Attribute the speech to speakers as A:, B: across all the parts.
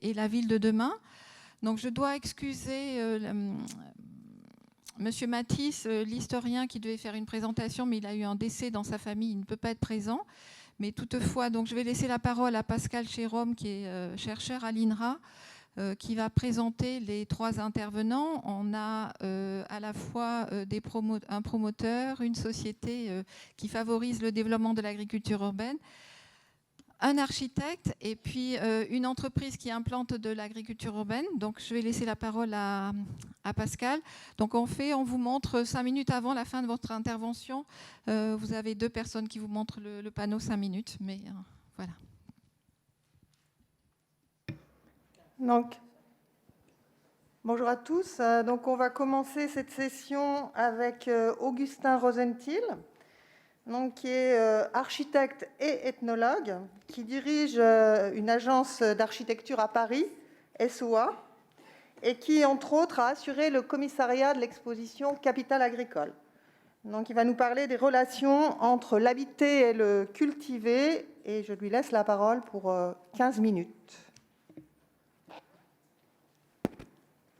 A: et la ville de demain. Donc je dois excuser Monsieur Matisse, l'historien qui devait faire une présentation, mais il a eu un décès dans sa famille, il ne peut pas être présent. Mais toutefois, donc je vais laisser la parole à Pascal Chérom, qui est chercheur à l'INRA, qui va présenter les trois intervenants. On a à la fois un promoteur, une société qui favorise le développement de l'agriculture urbaine, un architecte et puis une entreprise qui implante de l'agriculture urbaine. Donc, je vais laisser la parole à Pascal. Donc, on vous montre 5 minutes avant la fin de votre intervention. Vous avez 2 personnes qui vous montrent le panneau 5 minutes. Mais voilà.
B: Donc, bonjour à tous. Donc, on va commencer cette session avec Augustin Rosenthal, donc, qui est architecte et ethnologue, qui dirige une agence d'architecture à Paris, SOA, et qui, entre autres, a assuré le commissariat de l'exposition Capital agricole. Donc, il va nous parler des relations entre l'habité et le cultivé, et je lui laisse la parole pour 15 minutes.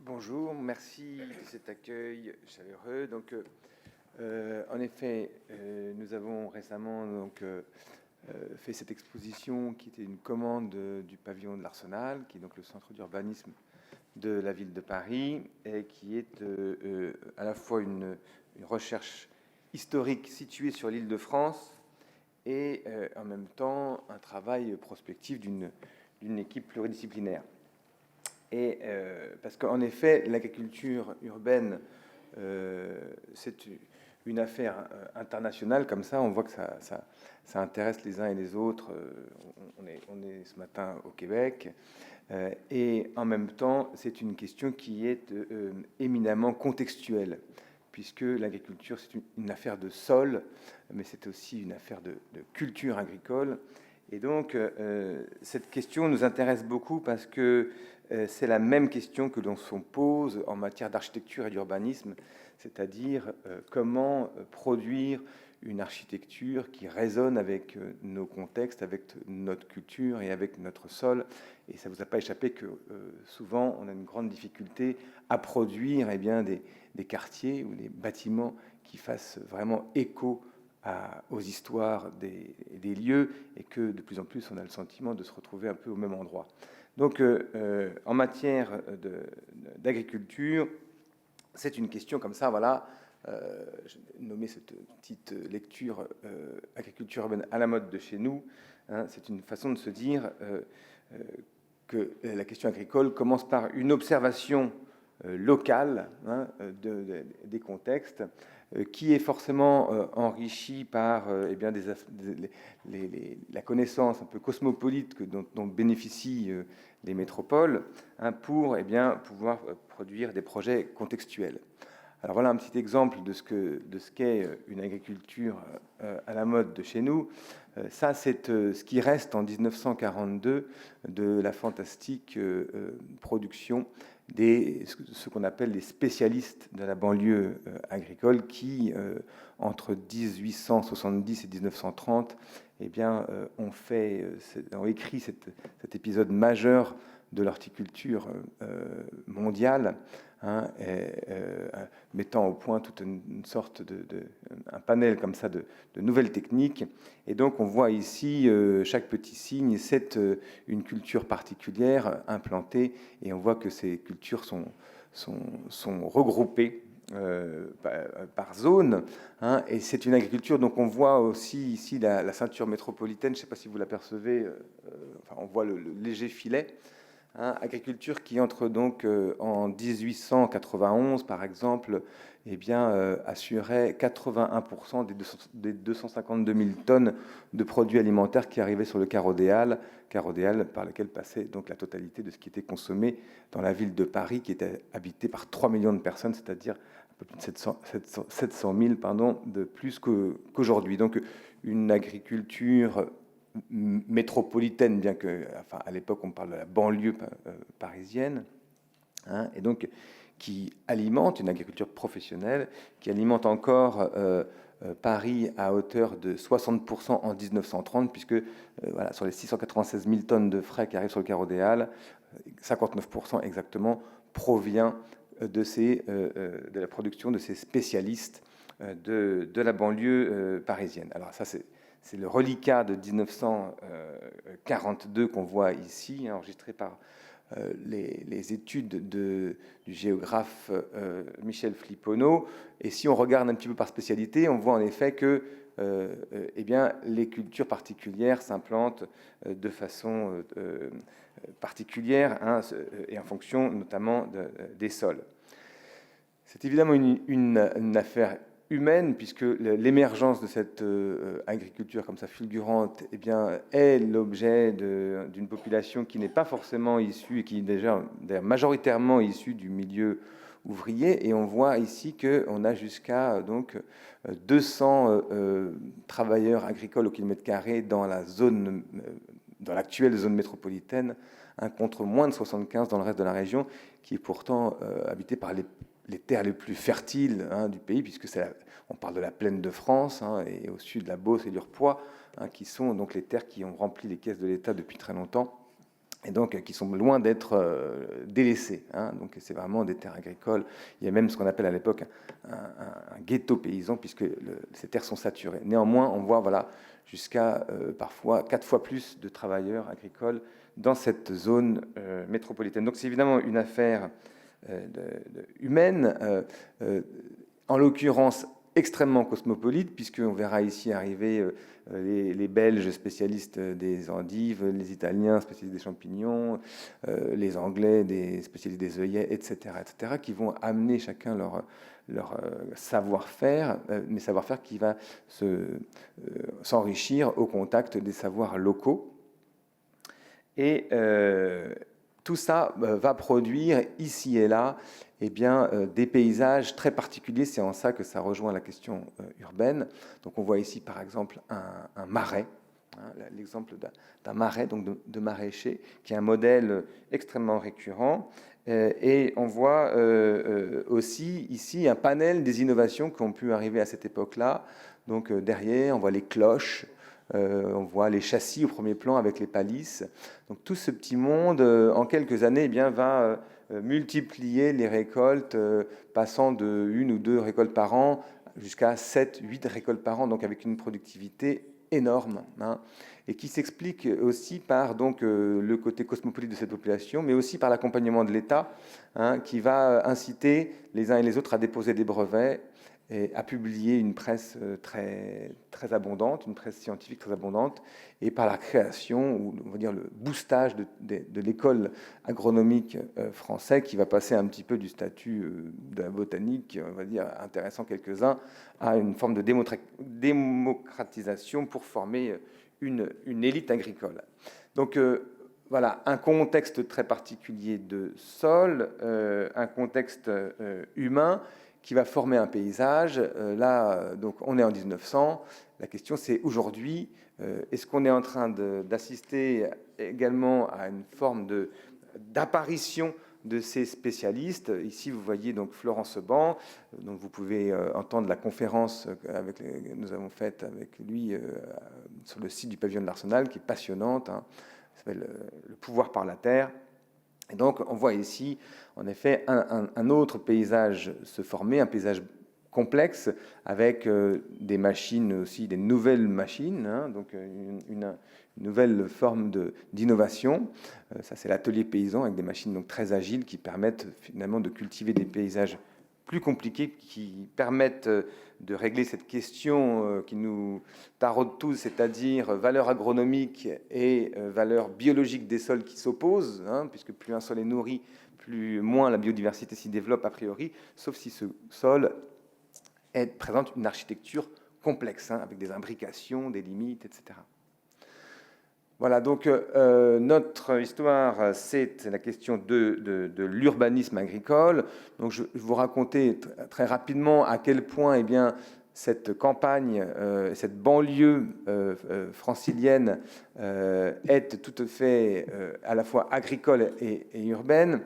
C: Bonjour, merci de cet accueil chaleureux. Donc, en effet, nous avons récemment fait cette exposition qui était une commande du pavillon de l'Arsenal, qui est donc le centre d'urbanisme de la ville de Paris, et qui est à la fois une recherche historique située sur l'île de France et en même temps un travail prospectif d'une équipe pluridisciplinaire. Et parce qu'en effet, l'agriculture urbaine, c'est une affaire internationale, comme ça, on voit que ça intéresse les uns et les autres. On est ce matin au Québec, et en même temps, c'est une question qui est éminemment contextuelle, puisque l'agriculture, c'est une affaire de sol, mais c'est aussi une affaire de culture agricole. Et donc, cette question nous intéresse beaucoup parce que c'est la même question que l'on se pose en matière d'architecture et d'urbanisme, c'est-à-dire comment produire une architecture qui résonne avec nos contextes, avec notre culture et avec notre sol. Et ça ne vous a pas échappé que souvent, on a une grande difficulté à produire des quartiers ou des bâtiments qui fassent vraiment écho aux histoires des lieux, et que de plus en plus on a le sentiment de se retrouver un peu au même endroit. Donc en matière d'agriculture, c'est une question comme ça, voilà, j'ai nommé cette petite lecture agriculture urbaine à la mode de chez nous, hein, c'est une façon de se dire que la question agricole commence par une observation locale, hein, des contextes, qui est forcément enrichi par la connaissance un peu cosmopolite dont bénéficient les métropoles, hein, pour pouvoir produire des projets contextuels. Alors voilà un petit exemple de ce qu'est une agriculture à la mode de chez nous. Ça, c'est ce qui reste en 1942 de la fantastique production ce qu'on appelle les spécialistes de la banlieue agricole qui, entre 1870 et 1930, ont écrit cet épisode majeur de l'horticulture mondiale, hein, mettant au point toute une sorte un panel comme ça de nouvelles techniques. Et donc on voit ici chaque petit signe, c'est une culture particulière implantée, et on voit que ces cultures sont regroupées par zone, hein, et c'est une agriculture. Donc on voit aussi ici la ceinture métropolitaine, je ne sais pas si vous l'apercevez, on voit le léger filet. Hein, agriculture qui entre donc en 1891, par exemple, assurait 81% des 252 000 tonnes de produits alimentaires qui arrivaient sur le Carodéal par lequel passait donc la totalité de ce qui était consommé dans la ville de Paris, qui était habitée par 3 millions de personnes, c'est-à-dire un peu plus de 700 000 de plus qu'aujourd'hui. Donc une agriculture métropolitaine, bien que, enfin, à l'époque, on parle de la banlieue parisienne, hein, et donc qui alimente une agriculture professionnelle, qui alimente encore Paris à hauteur de 60% en 1930, puisque voilà, sur les 696 000 tonnes de frais qui arrivent sur le Carodéal, 59% exactement, provient de la production de ces spécialistes de la banlieue parisienne. Alors ça, c'est le reliquat de 1942 qu'on voit ici, enregistré par les études du géographe Michel Fliponneau. Et si on regarde un petit peu par spécialité, on voit en effet que eh bien, les cultures particulières s'implantent de façon particulière, hein, et en fonction notamment des sols. C'est évidemment une affaire humaine, puisque l'émergence de cette agriculture comme ça fulgurante, eh bien, est l'objet d'une population qui n'est pas forcément issue, et qui est déjà majoritairement issue du milieu ouvrier. Et on voit ici qu'on a jusqu'à donc 200 travailleurs agricoles au kilomètre carré dans l'actuelle zone métropolitaine, hein, contre moins de 75 dans le reste de la région, qui est pourtant habitée par les terres les plus fertiles, hein, du pays, puisque on parle de la plaine de France, hein, et au sud de la Beauce et du Rpoix, hein, qui sont donc les terres qui ont rempli les caisses de l'État depuis très longtemps, et donc qui sont loin d'être délaissées, hein. Donc c'est vraiment des terres agricoles. Il y a même ce qu'on appelle à l'époque un ghetto paysan, puisque ces terres sont saturées. Néanmoins, on voit jusqu'à parfois 4 fois plus de travailleurs agricoles dans cette zone métropolitaine. Donc c'est évidemment une affaire humaine, en l'occurrence extrêmement cosmopolite, puisqu'on verra ici arriver les Belges spécialistes des endives, les Italiens spécialistes des champignons, les Anglais des spécialistes des œillets, etc., qui vont amener chacun leur savoir-faire, mais savoir-faire qui va s'enrichir au contact des savoirs locaux. Et tout ça va produire ici et là, eh bien, des paysages très particuliers. C'est en ça que ça rejoint la question urbaine. Donc on voit ici par exemple un marais, hein, l'exemple d'un marais, donc de maraîcher, qui est un modèle extrêmement récurrent. Et on voit aussi ici un panel des innovations qui ont pu arriver à cette époque-là. Donc derrière, on voit les cloches, on voit les châssis au premier plan avec les palisses. Donc tout ce petit monde, en quelques années, eh bien, va multiplier les récoltes, passant de 1 ou 2 récoltes par an jusqu'à 7, 8 récoltes par an, donc avec une productivité énorme, hein, et qui s'explique aussi par donc, le côté cosmopolite de cette population, mais aussi par l'accompagnement de l'État, hein, qui va inciter les uns et les autres à déposer des brevets et à publier une presse très, très abondante, une presse scientifique très abondante, et par la création, ou on va dire le boostage de l'école agronomique française, qui va passer un petit peu du statut de la botanique, on va dire intéressant quelques-uns, à une forme de démocratisation pour former une élite agricole. Donc voilà, un contexte très particulier de sol, un contexte humain, qui va former un paysage. Là, donc, on est en 1900. La question, c'est aujourd'hui, est-ce qu'on est en train d'assister également à une forme d'apparition de ces spécialistes? Ici, vous voyez donc Florent Seban, donc vous pouvez entendre la conférence que nous avons faite avec lui sur le site du pavillon de l'Arsenal, qui est passionnante, hein, ça s'appelle « Le pouvoir par la terre ». Et donc, on voit ici, en effet, un autre paysage se former, un paysage complexe, avec des machines aussi, des nouvelles machines, hein, donc une nouvelle forme d'innovation. Ça, c'est l'atelier paysan, avec des machines donc très agiles qui permettent finalement de cultiver des paysages plus compliqués, qui permettent de régler cette question qui nous taraude tous, c'est-à-dire valeur agronomique et valeur biologique des sols qui s'opposent, hein, puisque plus un sol est nourri, moins la biodiversité s'y développe a priori, sauf si ce sol présente une architecture complexe, hein, avec des imbrications, des limites, etc. Voilà, donc notre histoire, c'est la question de l'urbanisme agricole. Donc je vais vous raconter très rapidement à quel point, eh bien, cette campagne, cette banlieue francilienne est tout à fait à la fois agricole et urbaine.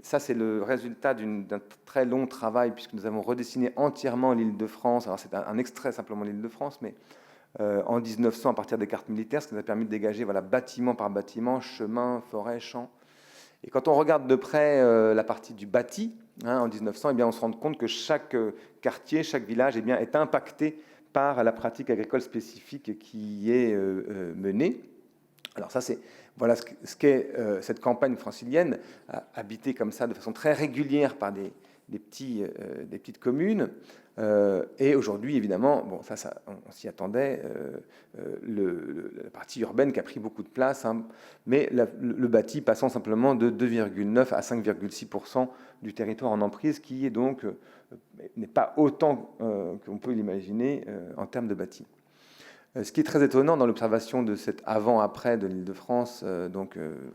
C: Ça, c'est le résultat d'un très long travail, puisque nous avons redessiné entièrement l'Île-de-France. Alors c'est un extrait simplement de l'Île-de-France, mais en 1900, à partir des cartes militaires, ce qui nous a permis de dégager, voilà, bâtiment par bâtiment, chemin, forêt, champs. Et quand on regarde de près la partie du bâti, en 1900, eh bien, on se rend compte que chaque quartier, chaque village eh bien, est impacté par la pratique agricole spécifique qui y est menée. Alors ça, c'est voilà ce qu'est cette campagne francilienne, habitée comme ça de façon très régulière par des petites communes. Et aujourd'hui, évidemment, bon, ça on s'y attendait, la partie urbaine qui a pris beaucoup de place, hein, mais le bâti passant simplement de 2,9 à 5,6% du territoire en emprise, qui est donc n'est pas autant qu'on peut l'imaginer en termes de bâti. Ce qui est très étonnant dans l'observation de cet avant-après de l'Île-de-France,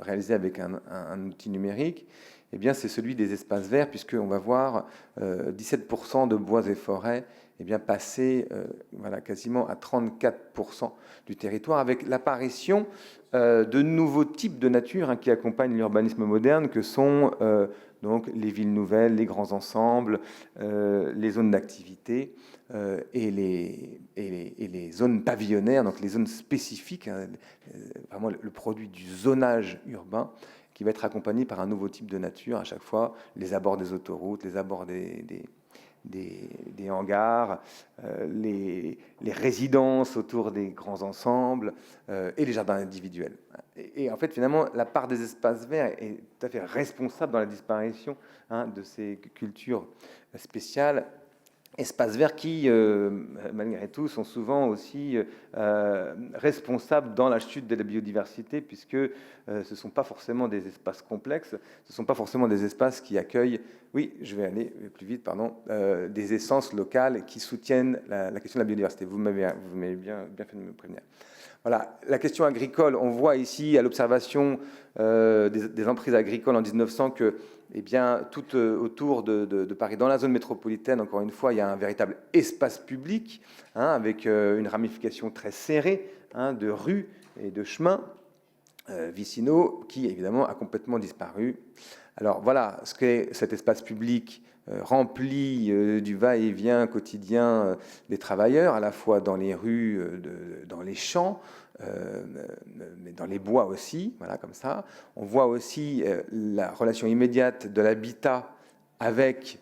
C: réalisé avec un outil numérique, eh bien, c'est celui des espaces verts, puisqu'on va voir 17% de bois et forêts eh bien, passer voilà, quasiment à 34% du territoire, avec l'apparition de nouveaux types de nature qui accompagnent l'urbanisme moderne, que sont donc les villes nouvelles, les grands ensembles, les zones d'activité et les zones pavillonnaires, donc les zones spécifiques, vraiment le produit du zonage urbain, qui va être accompagné par un nouveau type de nature à chaque fois, les abords des autoroutes, les abords des hangars, les résidences autour des grands ensembles et les jardins individuels. Et en fait, finalement, la part des espaces verts est tout à fait responsable dans la disparition de ces cultures spéciales. Espaces verts qui, malgré tout, sont souvent aussi responsables dans la chute de la biodiversité, puisque ce ne sont pas forcément des espaces complexes, ce ne sont pas forcément des espaces qui accueillent, oui, je vais aller plus vite, pardon, des essences locales qui soutiennent la question de la biodiversité. Vous m'avez bien fait de me prévenir. Voilà, la question agricole, on voit ici à l'observation des emprises agricoles en 1900 que eh bien, tout autour de Paris, dans la zone métropolitaine, encore une fois, il y a un véritable espace public, avec une ramification très serrée de rues et de chemins vicinaux qui, évidemment, a complètement disparu. Alors voilà ce qu'est cet espace public rempli du va-et-vient quotidien des travailleurs, à la fois dans les rues, dans les champs, mais dans les bois aussi, voilà, comme ça. On voit aussi la relation immédiate de l'habitat avec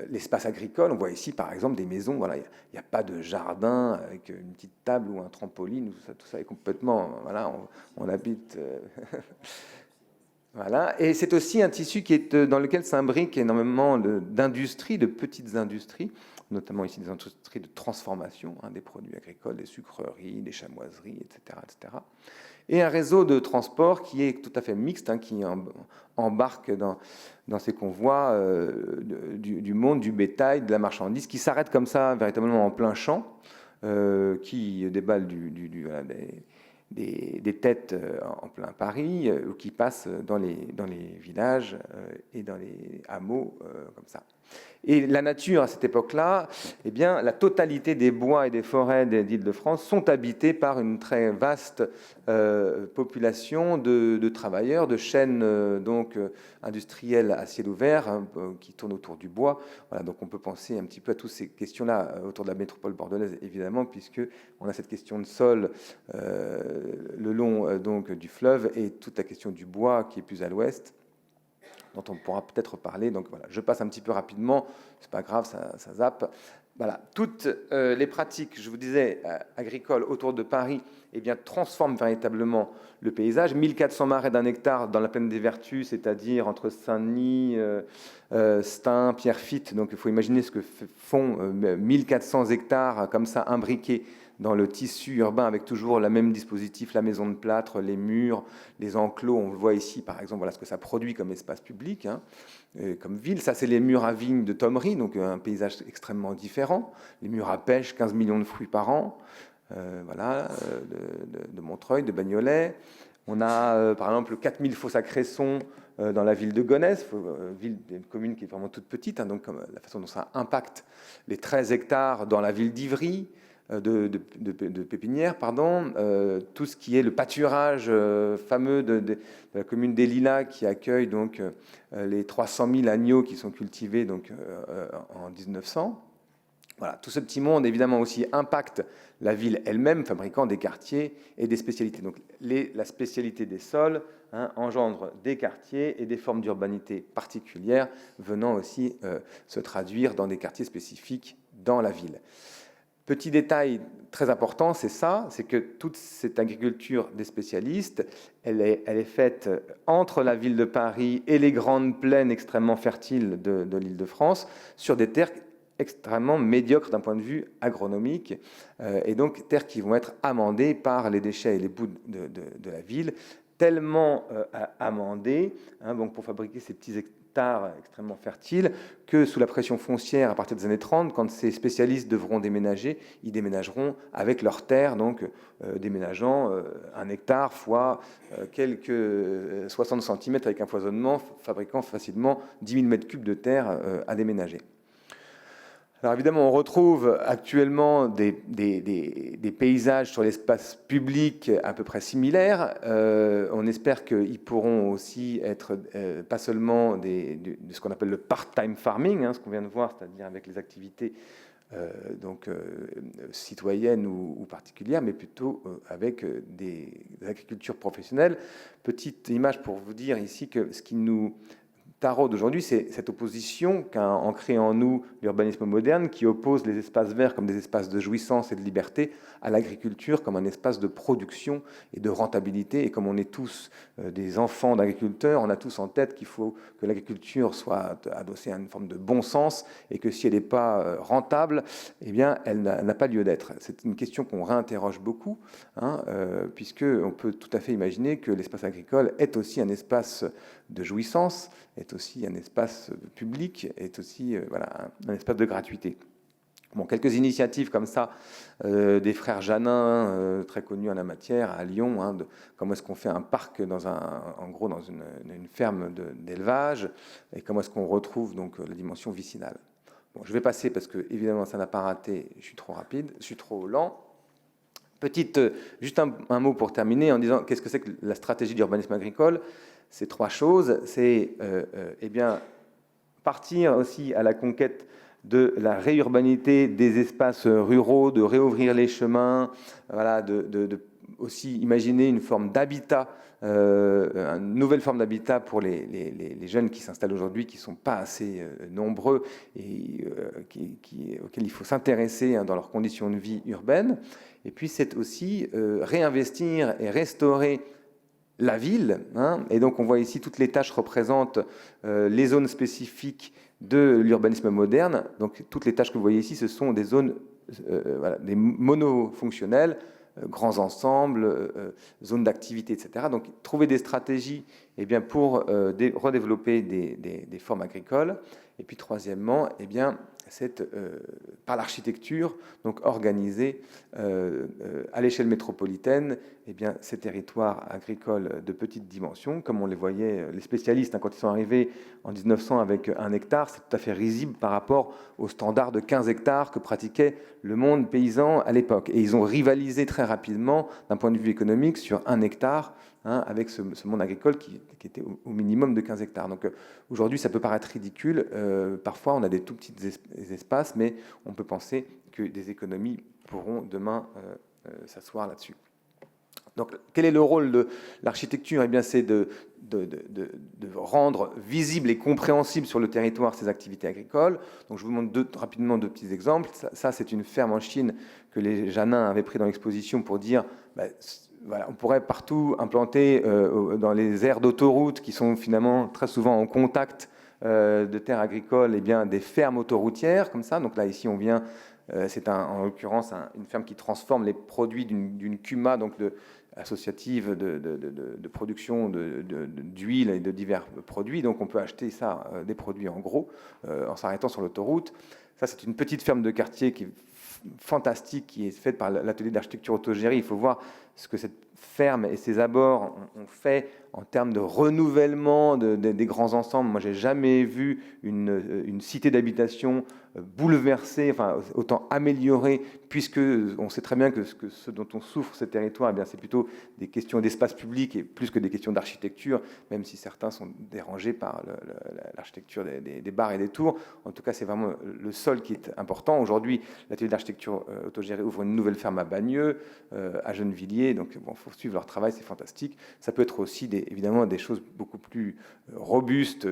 C: l'espace agricole. On voit ici, par exemple, des maisons, voilà, il n'y a pas de jardin avec une petite table ou un trampoline, tout ça est complètement, voilà, on habite... Voilà. Et c'est aussi un tissu qui est, dans lequel s'imbriquent énormément d'industries, de petites industries, notamment ici des industries de transformation des produits agricoles, des sucreries, des chamoiseries, etc., etc. Et un réseau de transport qui est tout à fait mixte, qui embarque dans ces convois du monde, du bétail, de la marchandise, qui s'arrête comme ça véritablement en plein champ, qui déballe voilà, des têtes en plein Paris, ou qui passent dans les villages et dans les hameaux, comme ça. Et la nature, à cette époque-là, eh bien, la totalité des bois et des forêts d'Île-de-France sont habités par une très vaste population de travailleurs, de chaînes industrielles à ciel ouvert qui tournent autour du bois. Voilà, donc on peut penser un petit peu à toutes ces questions-là autour de la métropole bordelaise, évidemment, puisque on a cette question de sol le long du fleuve et toute la question du bois qui est plus à l'ouest, dont on pourra peut-être parler. Donc voilà, je passe un petit peu rapidement, c'est pas grave, ça zappe. Voilà, toutes les pratiques, je vous disais, agricoles autour de Paris, eh bien, transforment véritablement le paysage. 1400 marais d'un hectare dans la plaine des Vertus, c'est-à-dire entre Saint-Denis, Stein, Pierrefitte. Donc il faut imaginer ce que font 1400 hectares comme ça imbriqués dans le tissu urbain, avec toujours le même dispositif, la maison de plâtre, les murs, les enclos. On le voit ici, par exemple, voilà ce que ça produit comme espace public, comme ville. Ça, c'est les murs à vignes de Thomery, donc un paysage extrêmement différent. Les murs à pêche, 15 millions de fruits par an, voilà, de Montreuil, de Bagnolet. On a, par exemple, 4000 fosses à Cresson dans la ville de Gonesse, une commune qui est vraiment toute petite, donc comme la façon dont ça impacte les 13 hectares dans la ville d'Ivry, de pépinière, pardon, tout ce qui est le pâturage fameux de la commune des Lilas qui accueille donc les 300 000 agneaux qui sont cultivés donc en 1900. Voilà, tout ce petit monde, évidemment, aussi impacte la ville elle-même, fabriquant des quartiers et des spécialités. Donc, la spécialité des sols engendre des quartiers et des formes d'urbanité particulières, venant aussi se traduire dans des quartiers spécifiques dans la ville. Petit détail très important, c'est que toute cette agriculture des spécialistes, elle est faite entre la ville de Paris et les grandes plaines extrêmement fertiles de l'Île-de-France, sur des terres extrêmement médiocres d'un point de vue agronomique, et donc terres qui vont être amendées par les déchets et les boues de la ville, tellement amendées, donc pour fabriquer ces petits hectares extrêmement fertiles, que sous la pression foncière à partir des années 30, quand ces spécialistes devront déménager, ils déménageront avec leurs terres, donc déménageant 1 hectare fois quelques 60 cm avec un foisonnement, fabriquant facilement 10 000 m3 de terre à déménager. Alors évidemment, on retrouve actuellement des paysages sur l'espace public à peu près similaires. On espère qu'ils pourront aussi être pas seulement de ce qu'on appelle le part-time farming, ce qu'on vient de voir, c'est-à-dire avec les activités citoyennes ou particulières, mais plutôt avec des agricultures professionnelles. Petite image pour vous dire ici que ce qui nous taraude aujourd'hui, c'est cette opposition qu'a ancrée en nous l'urbanisme moderne, qui oppose les espaces verts comme des espaces de jouissance et de liberté à l'agriculture comme un espace de production et de rentabilité. Et comme on est tous des enfants d'agriculteurs, on a tous en tête qu'il faut que l'agriculture soit adossée à une forme de bon sens et que si elle n'est pas rentable, eh bien, elle n'a pas lieu d'être. C'est une question qu'on réinterroge beaucoup, puisqu'on peut tout à fait imaginer que l'espace agricole est aussi un espace de jouissance, est aussi un espace public, est aussi un espace de gratuité. Bon, quelques initiatives comme ça, des frères Janin, très connus en la matière, à Lyon, comment est-ce qu'on fait un parc dans une ferme d'élevage, et comment est-ce qu'on retrouve donc la dimension vicinale. Bon, je vais passer parce que évidemment ça n'a pas raté, je suis trop rapide, je suis trop lent. Juste un mot pour terminer en disant qu'est-ce que c'est que la stratégie d'urbanisme agricole. C'est 3 choses, c'est partir aussi à la conquête de la réurbanité des espaces ruraux, de réouvrir les chemins, de aussi imaginer une forme d'habitat, une nouvelle forme d'habitat pour les jeunes qui s'installent aujourd'hui, qui ne sont pas assez nombreux et auxquels il faut s'intéresser dans leurs conditions de vie urbaines. Et puis c'est aussi réinvestir et restaurer la ville, et donc on voit ici toutes les tâches représentent les zones spécifiques de l'urbanisme moderne. Donc toutes les tâches que vous voyez ici, ce sont des zones, des monofonctionnelles, grands ensembles, zones d'activité, etc. Donc trouver des stratégies pour redévelopper des formes agricoles. Et puis troisièmement, c'est par l'architecture, donc organiser à l'échelle métropolitaine ces territoires agricoles de petite dimension, comme on les voyait, les spécialistes, quand ils sont arrivés en 1900 avec 1 hectare, c'est tout à fait risible par rapport au standard de 15 hectares que pratiquait le monde paysan à l'époque. Et ils ont rivalisé très rapidement d'un point de vue économique sur 1 hectare, avec ce monde agricole qui était au minimum de 15 hectares. Donc aujourd'hui, ça peut paraître ridicule. Parfois, on a des tout petits espaces, mais on peut penser que des économies pourront demain s'asseoir là-dessus. Donc, quel est le rôle de l'architecture ? C'est de rendre visible et compréhensible sur le territoire ces activités agricoles. Donc, je vous montre rapidement 2 petits exemples. Ça, c'est une ferme en Chine que les Janins avaient pris dans l'exposition pour dire... on pourrait partout implanter dans les aires d'autoroute qui sont finalement très souvent en contact de terres agricoles, des fermes autoroutières comme ça. Donc là, ici, on vient, c'est en l'occurrence une ferme qui transforme les produits d'une CUMA, donc associative de production d'huile et de divers produits. Donc on peut acheter ça, des produits en gros, en s'arrêtant sur l'autoroute. Ça, c'est une petite ferme de quartier qui est fantastique, qui est faite par l'atelier d'architecture autogérée. Il faut voir ce que cette ferme et ses abords ont fait en termes de renouvellement des grands ensembles, moi, j'ai jamais vu une cité d'habitation bouleversée, enfin, autant améliorée, puisque on sait très bien que ce dont on souffre, ces territoires, eh bien, c'est plutôt des questions d'espace public et plus que des questions d'architecture, même si certains sont dérangés par l'architecture des bars et des tours. En tout cas, c'est vraiment le sol qui est important. Aujourd'hui, l'atelier d'architecture autogérée ouvre une nouvelle ferme à Bagneux, à Gennevilliers, donc bon, faut suivre leur travail, c'est fantastique. Ça peut être aussi évidemment des choses beaucoup plus robustes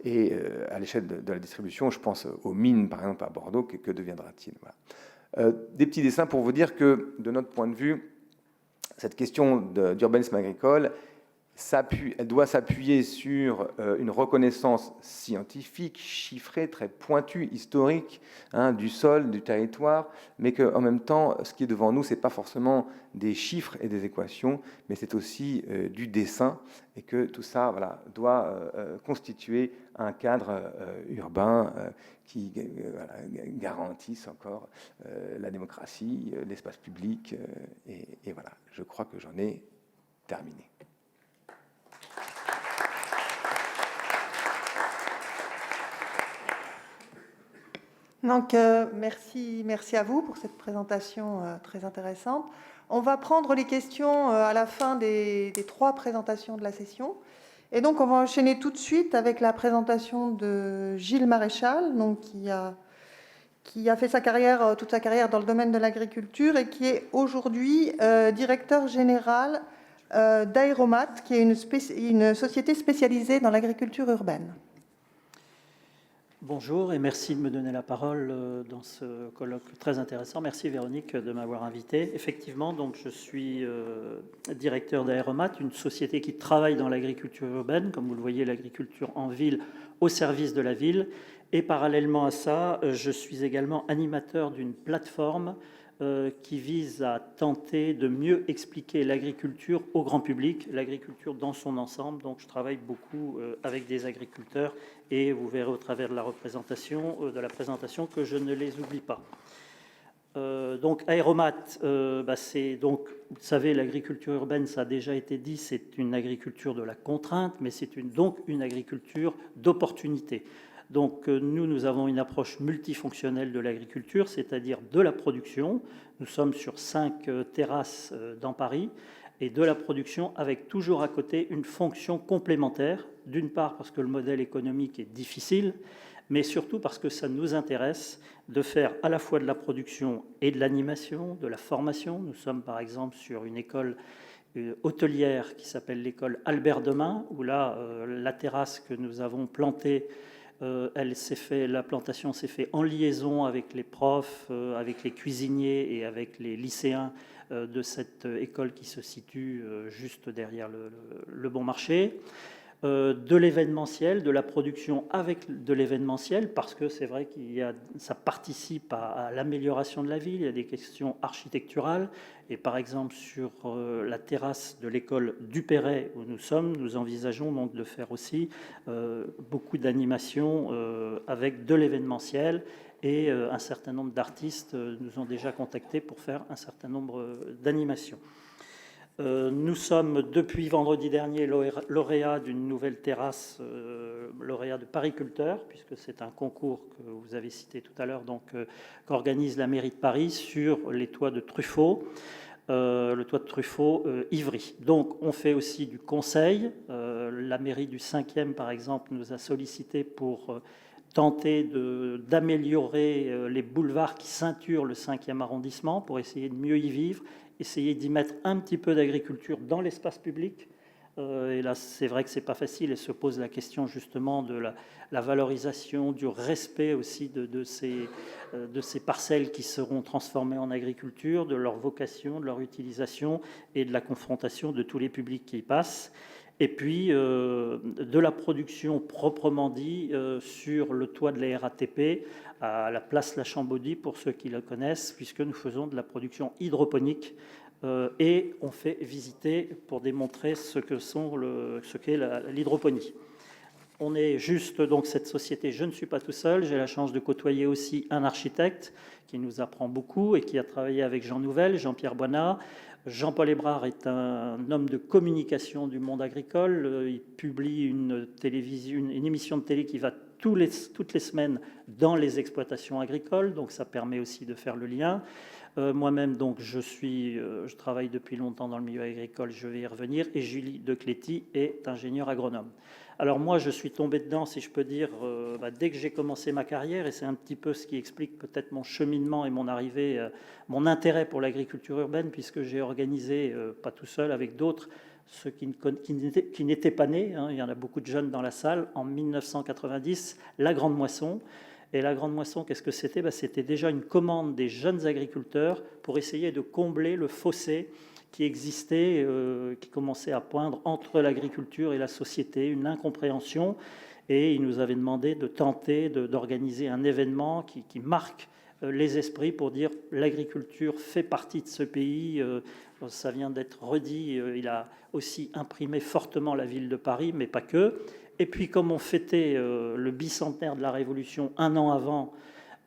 C: et à l'échelle de la distribution. Je pense aux mines, par exemple, à Bordeaux. Que deviendra-t-il? Voilà. Des petits dessins pour vous dire que, de notre point de vue, cette question d'urbanisme agricole, elle doit s'appuyer sur une reconnaissance scientifique, chiffrée, très pointue, historique, du sol, du territoire, mais qu'en même temps, ce qui est devant nous, ce n'est pas forcément des chiffres et des équations, mais c'est aussi du dessin, et que tout ça doit constituer un cadre urbain qui garantisse encore la démocratie, l'espace public, et voilà, je crois que j'en ai terminé.
B: Donc, merci à vous pour cette présentation très intéressante. On va prendre les questions à la fin des 3 présentations de la session. Et donc, on va enchaîner tout de suite avec la présentation de Gilles Maréchal, donc, qui a fait toute sa carrière dans le domaine de l'agriculture et qui est aujourd'hui directeur général d'Aéromat, qui est une société spécialisée dans l'agriculture urbaine.
D: Bonjour et merci de me donner la parole dans ce colloque très intéressant. Merci Véronique de m'avoir invité. Effectivement, donc je suis directeur d'Aéromat, une société qui travaille dans l'agriculture urbaine, comme vous le voyez, l'agriculture en ville au service de la ville. Et parallèlement à ça, je suis également animateur d'une plateforme qui vise à tenter de mieux expliquer l'agriculture au grand public, l'agriculture dans son ensemble. Donc je travaille beaucoup avec des agriculteurs et vous verrez au travers de la présentation que je ne les oublie pas. Donc Aéromat, c'est donc, vous savez, l'agriculture urbaine, ça a déjà été dit, c'est une agriculture de la contrainte, mais c'est donc une agriculture d'opportunité. Donc nous avons une approche multifonctionnelle de l'agriculture, c'est-à-dire de la production. Nous sommes sur 5 terrasses dans Paris, et de la production avec toujours à côté une fonction complémentaire, d'une part parce que le modèle économique est difficile, mais surtout parce que ça nous intéresse de faire à la fois de la production et de l'animation, de la formation. Nous sommes par exemple sur une école hôtelière qui s'appelle l'école Albert Demain, où là, la terrasse que nous avons plantée, la plantation s'est faite en liaison avec les profs, avec les cuisiniers et avec les lycéens de cette école qui se situe juste derrière le Bon Marché. De l'événementiel, de la production avec de l'événementiel, parce que c'est vrai ça participe à l'amélioration de la ville. Il y a des questions architecturales. Et par exemple, sur la terrasse de l'école du Perret où nous sommes, nous envisageons donc de faire aussi beaucoup d'animations avec de l'événementiel. Et un certain nombre d'artistes nous ont déjà contactés pour faire un certain nombre d'animations. Nous sommes depuis vendredi dernier lauréats d'une nouvelle terrasse, lauréat de Pariculteur, puisque c'est un concours que vous avez cité tout à l'heure, qu'organise la mairie de Paris sur les toits de Truffaut, le toit de Truffaut Ivry. Donc on fait aussi du conseil. La mairie du 5e, par exemple, nous a sollicité pour tenter d'améliorer les boulevards qui ceinturent le 5e arrondissement, pour essayer de mieux y vivre, essayer d'y mettre un petit peu d'agriculture dans l'espace public. Et là, c'est vrai que ce n'est pas facile et se pose la question justement de la valorisation, du respect aussi de ces parcelles qui seront transformées en agriculture, de leur vocation, de leur utilisation et de la confrontation de tous les publics qui y passent. Et puis de la production proprement dit sur le toit de la RATP à la place La Chambaudie, pour ceux qui le connaissent, puisque nous faisons de la production hydroponique et on fait visiter pour démontrer ce qu'est l'hydroponie. On est juste, donc cette société, je ne suis pas tout seul, j'ai la chance de côtoyer aussi un architecte qui nous apprend beaucoup et qui a travaillé avec Jean Nouvel, Jean-Pierre Boinat. Jean-Paul Hébrard est un homme de communication du monde agricole. Il publie une émission de télé qui va toutes les semaines dans les exploitations agricoles, donc ça permet aussi de faire le lien. Moi-même, donc, je travaille depuis longtemps dans le milieu agricole, je vais y revenir, et Julie Decléty est ingénieure agronome. Alors moi, je suis tombé dedans, si je peux dire, dès que j'ai commencé ma carrière, et c'est un petit peu ce qui explique peut-être mon cheminement et mon arrivée, mon intérêt pour l'agriculture urbaine, puisque j'ai organisé, pas tout seul, avec d'autres, ceux qui n'étaient pas nés, hein, il y en a beaucoup de jeunes dans la salle, en 1990, la Grande Moisson. Et la Grande Moisson, qu'est-ce que c'était? C'était déjà une commande des jeunes agriculteurs pour essayer de combler le fossé qui existait, qui commençait à poindre entre l'agriculture et la société, une incompréhension. Et ils nous avaient demandé de tenter d'organiser un événement qui marque les esprits pour dire l'agriculture fait partie de ce pays. Ça vient d'être redit. Il a aussi imprimé fortement la ville de Paris, mais pas que. Et puis, comme on fêtait le bicentenaire de la Révolution un an avant,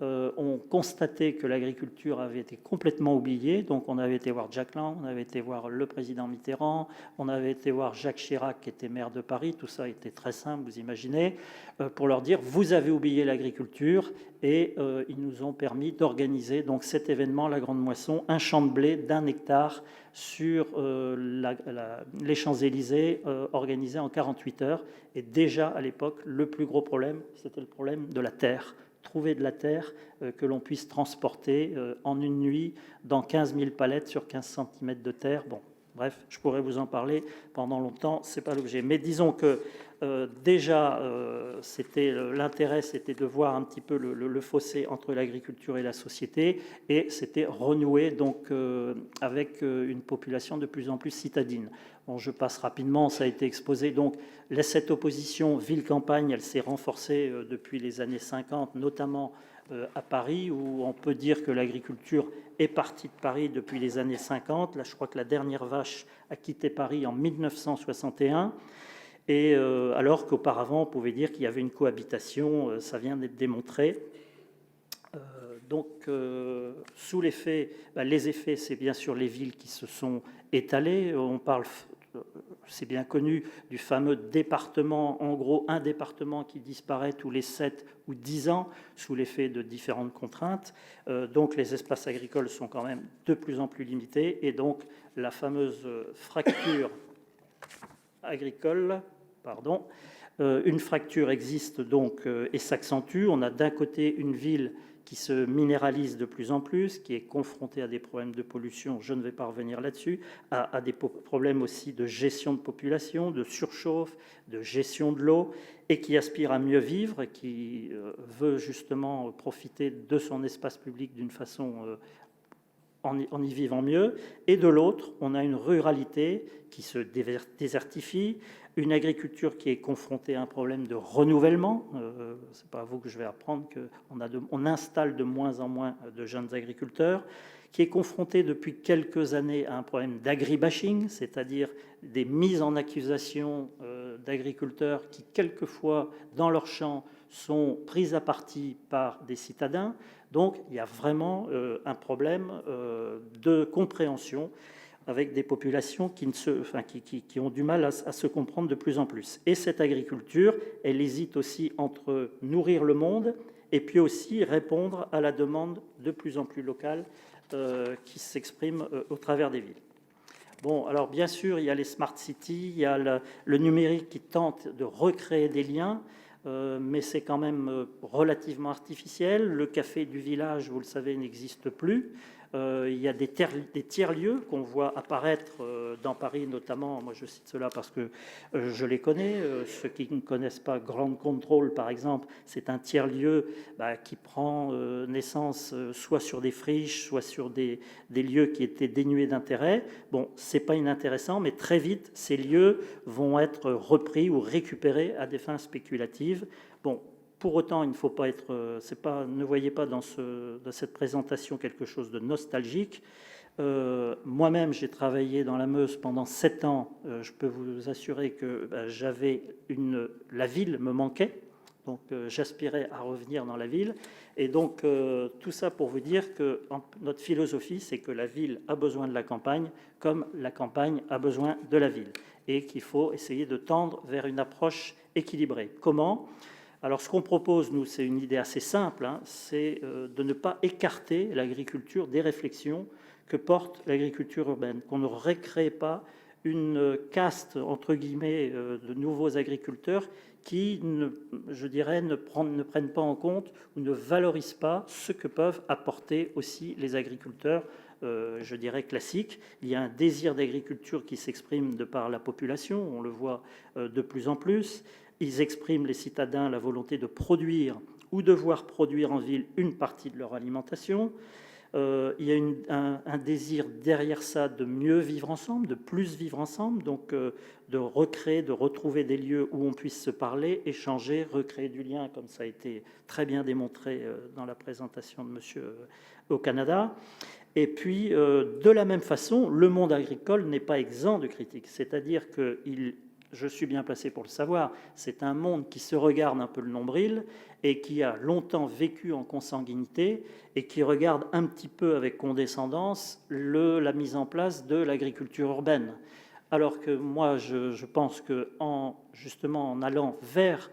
D: on constatait que l'agriculture avait été complètement oubliée. Donc, on avait été voir Jack Lang, on avait été voir le président Mitterrand, on avait été voir Jacques Chirac, qui était maire de Paris. Tout ça était très simple, vous imaginez, pour leur dire « vous avez oublié l'agriculture ». Et ils nous ont permis d'organiser donc cet événement, la Grande Moisson, un champ de blé d'1 hectare sur les Champs-Élysées, organisé en 48 heures. Et déjà, à l'époque, le plus gros problème, c'était le problème de la terre. Trouver de la terre que l'on puisse transporter en une nuit dans 15 000 palettes sur 15 cm de terre. Bon, bref, je pourrais vous en parler pendant longtemps, ce n'est pas l'objet. Mais disons que déjà, l'intérêt, c'était de voir un petit peu le fossé entre l'agriculture et la société, et c'était renouer donc, avec une population de plus en plus citadine. Bon, je passe rapidement, ça a été exposé. Donc, cette opposition ville-campagne, elle s'est renforcée depuis les années 50, notamment à Paris, où on peut dire que l'agriculture est partie de Paris depuis les années 50. Là, je crois que la dernière vache a quitté Paris en 1961. Et alors qu'auparavant, on pouvait dire qu'il y avait une cohabitation, ça vient d'être démontré. Donc, sous l'effet, les effets, c'est bien sûr les villes qui se sont étalées. On parle, c'est bien connu, du fameux département, en gros, un département qui disparaît tous les 7 ou 10 ans sous l'effet de différentes contraintes. Donc, les espaces agricoles sont quand même de plus en plus limités. Et donc, la fameuse fracture agricole, pardon, une fracture existe donc et s'accentue. On a d'un côté une ville qui se minéralise de plus en plus, qui est confrontée à des problèmes de pollution, je ne vais pas revenir là-dessus, à des problèmes aussi de gestion de population, de surchauffe, de gestion de l'eau, et qui aspire à mieux vivre, qui veut justement profiter de son espace public d'une façon en y vivant mieux. Et de l'autre, on a une ruralité qui se désertifie, une agriculture qui est confrontée à un problème de renouvellement. Ce n'est pas à vous que je vais apprendre qu'on installe de moins en moins de jeunes agriculteurs, qui est confrontée depuis quelques années à un problème d'agribashing, c'est-à-dire des mises en accusation d'agriculteurs qui, quelquefois, dans leurs champs, sont prises à partie par des citadins. Donc, il y a vraiment un problème de compréhension avec des populations qui ont du mal à se comprendre de plus en plus. Et cette agriculture, elle hésite aussi entre nourrir le monde et puis aussi répondre à la demande de plus en plus locale qui s'exprime au travers des villes. Bon, alors bien sûr, il y a les smart cities, il y a le numérique qui tente de recréer des liens, mais c'est quand même relativement artificiel. Le café du village, vous le savez, n'existe plus. Il y a des tiers-lieux qu'on voit apparaître dans Paris, notamment, moi je cite cela parce que je les connais, ceux qui ne connaissent pas Ground Control par exemple, c'est un tiers-lieu qui prend naissance soit sur des friches, soit sur des lieux qui étaient dénués d'intérêt. Bon, c'est pas inintéressant, mais très vite, ces lieux vont être repris ou récupérés à des fins spéculatives. Bon, pour autant, il ne faut pas être, ne voyez pas dans cette présentation quelque chose de nostalgique. Moi-même, j'ai travaillé dans la Meuse pendant 7 ans. Je peux vous assurer que la ville me manquait. Donc, j'aspirais à revenir dans la ville. Et donc, tout ça pour vous dire que notre philosophie, c'est que la ville a besoin de la campagne, comme la campagne a besoin de la ville. Et qu'il faut essayer de tendre vers une approche équilibrée. Comment ? Alors, ce qu'on propose, nous, c'est une idée assez simple, hein, c'est de ne pas écarter l'agriculture des réflexions que porte l'agriculture urbaine, qu'on ne recrée pas une caste, entre guillemets, de nouveaux agriculteurs qui, je dirais, ne prennent pas en compte ou ne valorisent pas ce que peuvent apporter aussi les agriculteurs, je dirais, classiques. Il y a un désir d'agriculture qui s'exprime de par la population, on le voit de plus en plus. Ils expriment, les citadins, la volonté de produire ou de voir produire en ville une partie de leur alimentation. Il y a un désir derrière ça de mieux vivre ensemble, de plus vivre ensemble, donc de recréer, de retrouver des lieux où on puisse se parler, échanger, recréer du lien, comme ça a été très bien démontré dans la présentation de monsieur au Canada. Et puis, de la même façon, le monde agricole n'est pas exempt de critiques, c'est-à-dire je suis bien placé pour le savoir, c'est un monde qui se regarde un peu le nombril et qui a longtemps vécu en consanguinité et qui regarde un petit peu avec condescendance la mise en place de l'agriculture urbaine. Alors que moi, je pense justement en allant vers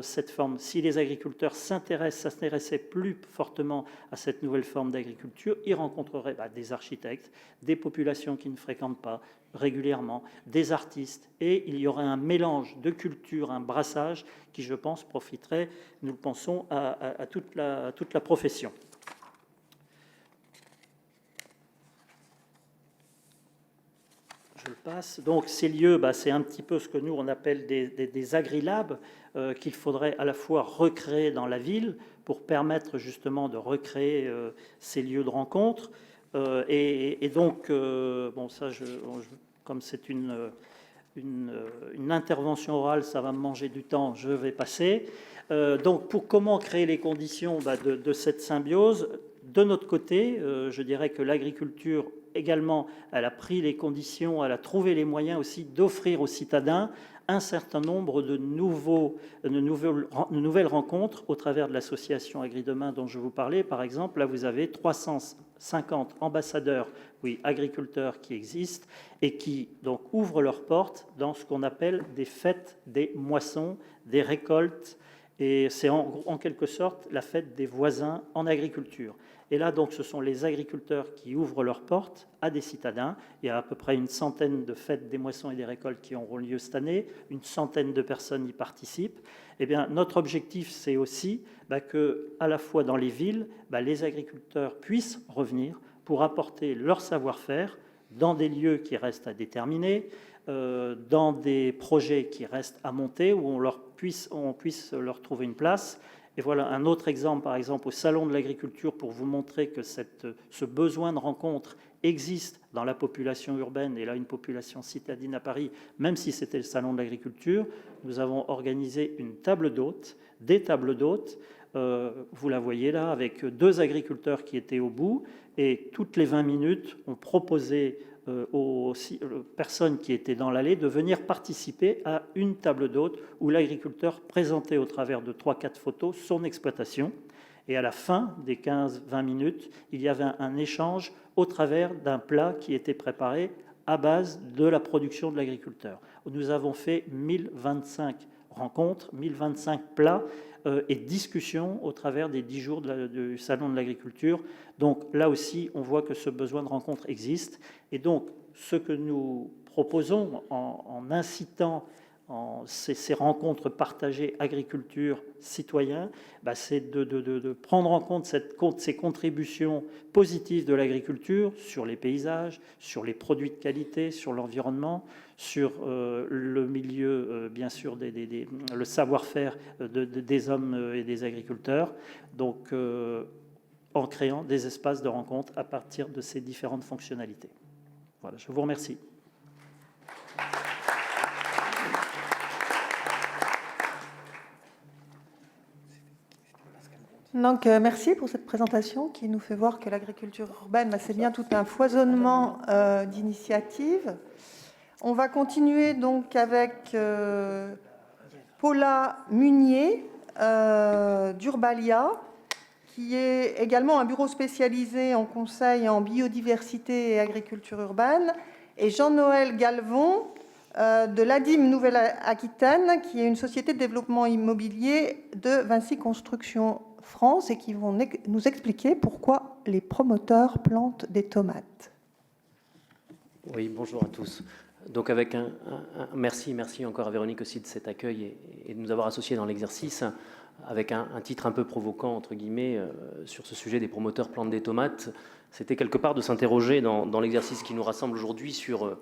D: cette forme, si les agriculteurs s'intéressaient plus fortement à cette nouvelle forme d'agriculture, ils rencontreraient des architectes, des populations qui ne fréquentent pas régulièrement, des artistes, et il y aurait un mélange de cultures, un brassage qui, je pense, profiterait, nous le pensons, à toute la profession. Je le passe. Donc ces lieux, c'est un petit peu ce que nous on appelle des agri-labs qu'il faudrait à la fois recréer dans la ville pour permettre justement de recréer ces lieux de rencontre. Et donc, bon, ça, comme c'est une intervention orale, ça va me manger du temps, je vais passer. Donc, pour comment créer les conditions de cette symbiose, de notre côté, je dirais que l'agriculture également, elle a pris les conditions, elle a trouvé les moyens aussi d'offrir aux citadins un certain nombre de nouvelles rencontres au travers de l'association Agri-Demain dont je vous parlais. Par exemple, là, vous avez 350 ambassadeurs, oui, agriculteurs qui existent et qui donc ouvrent leurs portes dans ce qu'on appelle des fêtes des moissons, des récoltes. Et c'est en quelque sorte la fête des voisins en agriculture. Et là, donc, ce sont les agriculteurs qui ouvrent leurs portes à des citadins. Il y a à peu près une centaine de fêtes des moissons et des récoltes qui auront lieu cette année. Une centaine de personnes y participent. Eh bien, notre objectif, c'est aussi que, à la fois dans les villes, les agriculteurs puissent revenir pour apporter leur savoir-faire dans des lieux qui restent à déterminer, dans des projets qui restent à monter, où on puisse leur trouver une place. Et voilà un autre exemple, par exemple, au Salon de l'Agriculture, pour vous montrer que ce besoin de rencontre existe dans la population urbaine, et là une population citadine à Paris, même si c'était le Salon de l'Agriculture. Nous avons organisé une table d'hôtes, des tables d'hôtes, vous la voyez là, avec 2 agriculteurs qui étaient au bout, et toutes les 20 minutes, on proposait aux personnes qui étaient dans l'allée de venir participer à une table d'hôte où l'agriculteur présentait au travers de 3-4 photos son exploitation. Et à la fin des 15-20 minutes, il y avait un échange au travers d'un plat qui était préparé à base de la production de l'agriculteur. Nous avons fait 1025 rencontres, 1025 plats et discussions au travers des 10 jours du Salon de l'Agriculture. Donc là aussi, on voit que ce besoin de rencontre existe. Et donc, ce que nous proposons en incitant ces rencontres partagées agriculture-citoyen, c'est de prendre en compte ces contributions positives de l'agriculture sur les paysages, sur les produits de qualité, sur l'environnement, sur le milieu, bien sûr, le savoir-faire des hommes et des agriculteurs, donc en créant des espaces de rencontre à partir de ces différentes fonctionnalités. Voilà, je vous remercie.
B: Donc, merci pour cette présentation qui nous fait voir que l'agriculture urbaine, c'est bien tout un foisonnement d'initiatives. On va continuer donc avec Paula Munier d'Urbalia, qui est également un bureau spécialisé en conseil en biodiversité et agriculture urbaine, et Jean-Noël Galvon de l'ADIM Nouvelle-Aquitaine, qui est une société de développement immobilier de Vinci Construction France, et qui vont nous expliquer pourquoi les promoteurs plantent des tomates.
E: Oui, bonjour à tous. Donc avec merci encore à Véronique aussi de cet accueil et de nous avoir associés dans l'exercice, avec un titre un peu provoquant, entre guillemets, sur ce sujet des promoteurs plantent des tomates. C'était quelque part de s'interroger dans l'exercice qui nous rassemble aujourd'hui sur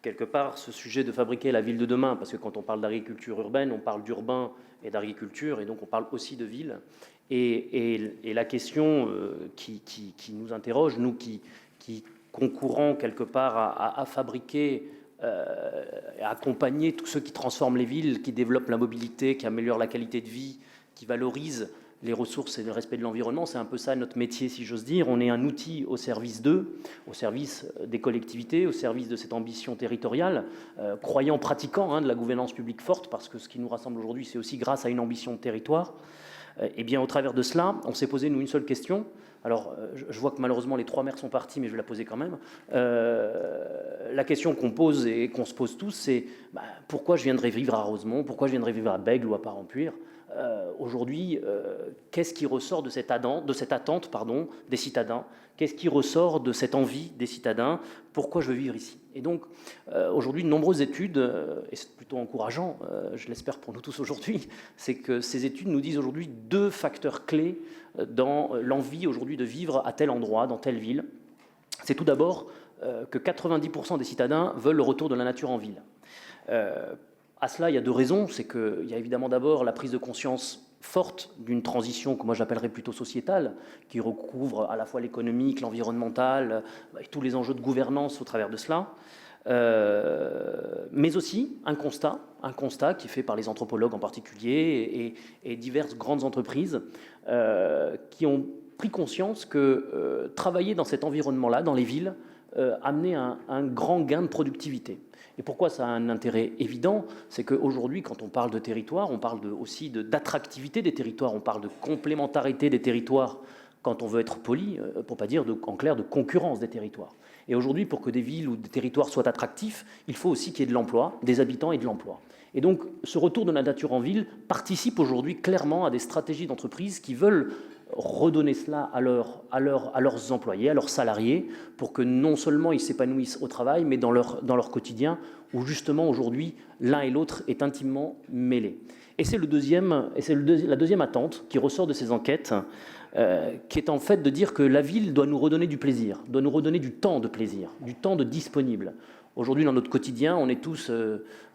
E: quelque part ce sujet de fabriquer la ville de demain, parce que quand on parle d'agriculture urbaine, on parle d'urbain et d'agriculture, et donc on parle aussi de ville. Et la question qui nous interroge, nous qui concourant quelque part à fabriquer, à accompagner tous ceux qui transforment les villes, qui développent la mobilité, qui améliorent la qualité de vie, qui valorisent les ressources et le respect de l'environnement. C'est un peu ça notre métier, si j'ose dire. On est un outil au service d'eux, au service des collectivités, au service de cette ambition territoriale, croyant, pratiquant de la gouvernance publique forte, parce que ce qui nous rassemble aujourd'hui, c'est aussi grâce à une ambition de territoire. Et bien, au travers de cela, on s'est posé, nous, une seule question. Alors, je vois que malheureusement, les 3 maires sont partis, mais je vais la poser quand même. La question qu'on pose et qu'on se pose tous, c'est pourquoi je viendrais vivre à Rosemont, pourquoi je viendrais vivre à Bègles ou à Parampuire. Aujourd'hui, qu'est-ce qui ressort de cette attente des citadins? Qu'est-ce qui ressort de cette envie des citadins? Pourquoi je veux vivre ici? Et donc, aujourd'hui, de nombreuses études, et c'est plutôt encourageant, je l'espère pour nous tous aujourd'hui, c'est que ces études nous disent aujourd'hui 2 facteurs clés dans l'envie aujourd'hui de vivre à tel endroit, dans telle ville. C'est tout d'abord que 90% des citadins veulent le retour de la nature en ville. À cela, il y a 2 raisons. C'est qu'il y a évidemment d'abord la prise de conscience forte d'une transition que moi j'appellerais plutôt sociétale, qui recouvre à la fois l'économique, l'environnemental, et tous les enjeux de gouvernance au travers de cela. Mais aussi un constat qui est fait par les anthropologues en particulier et diverses grandes entreprises qui ont pris conscience que travailler dans cet environnement-là, dans les villes, amenait un grand gain de productivité. Et pourquoi ça a un intérêt évident? C'est qu'aujourd'hui, quand on parle de territoire, on parle aussi d'attractivité des territoires, on parle de complémentarité des territoires, quand on veut être poli, pour ne pas dire en clair de concurrence des territoires. Et aujourd'hui, pour que des villes ou des territoires soient attractifs, il faut aussi qu'il y ait de l'emploi, des habitants et de l'emploi. Et donc, ce retour de la nature en ville participe aujourd'hui clairement à des stratégies d'entreprise qui veulent redonner cela à leurs employés, à leurs salariés, pour que non seulement ils s'épanouissent au travail, mais dans leur quotidien, où justement aujourd'hui, l'un et l'autre est intimement mêlés. Et c'est la deuxième attente qui ressort de ces enquêtes, qui est en fait de dire que la ville doit nous redonner du plaisir, doit nous redonner du temps de plaisir, du temps de disponible. Aujourd'hui, dans notre quotidien, on est tous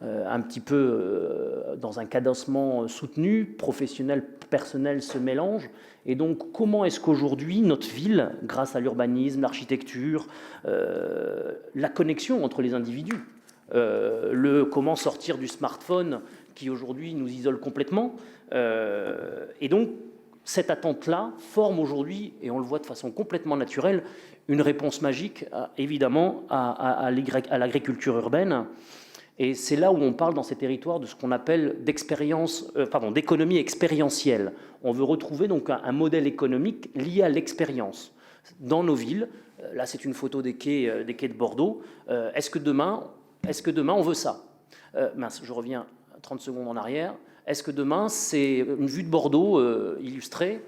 E: un petit peu dans un cadencement soutenu, professionnel, personnel se mélangent. Et donc, comment est-ce qu'aujourd'hui, notre ville, grâce à l'urbanisme, l'architecture, la connexion entre les individus, comment sortir du smartphone qui aujourd'hui nous isole complètement, et donc, cette attente-là forme aujourd'hui, et on le voit de façon complètement naturelle, une réponse magique, évidemment, à l'agriculture urbaine. Et c'est là où on parle dans ces territoires de ce qu'on appelle d'économie expérientielle. On veut retrouver donc un modèle économique lié à l'expérience. Dans nos villes, là c'est une photo des quais de Bordeaux, est-ce que demain on veut ça? Je reviens 30 secondes en arrière. Est-ce que demain, c'est une vue de Bordeaux illustrée?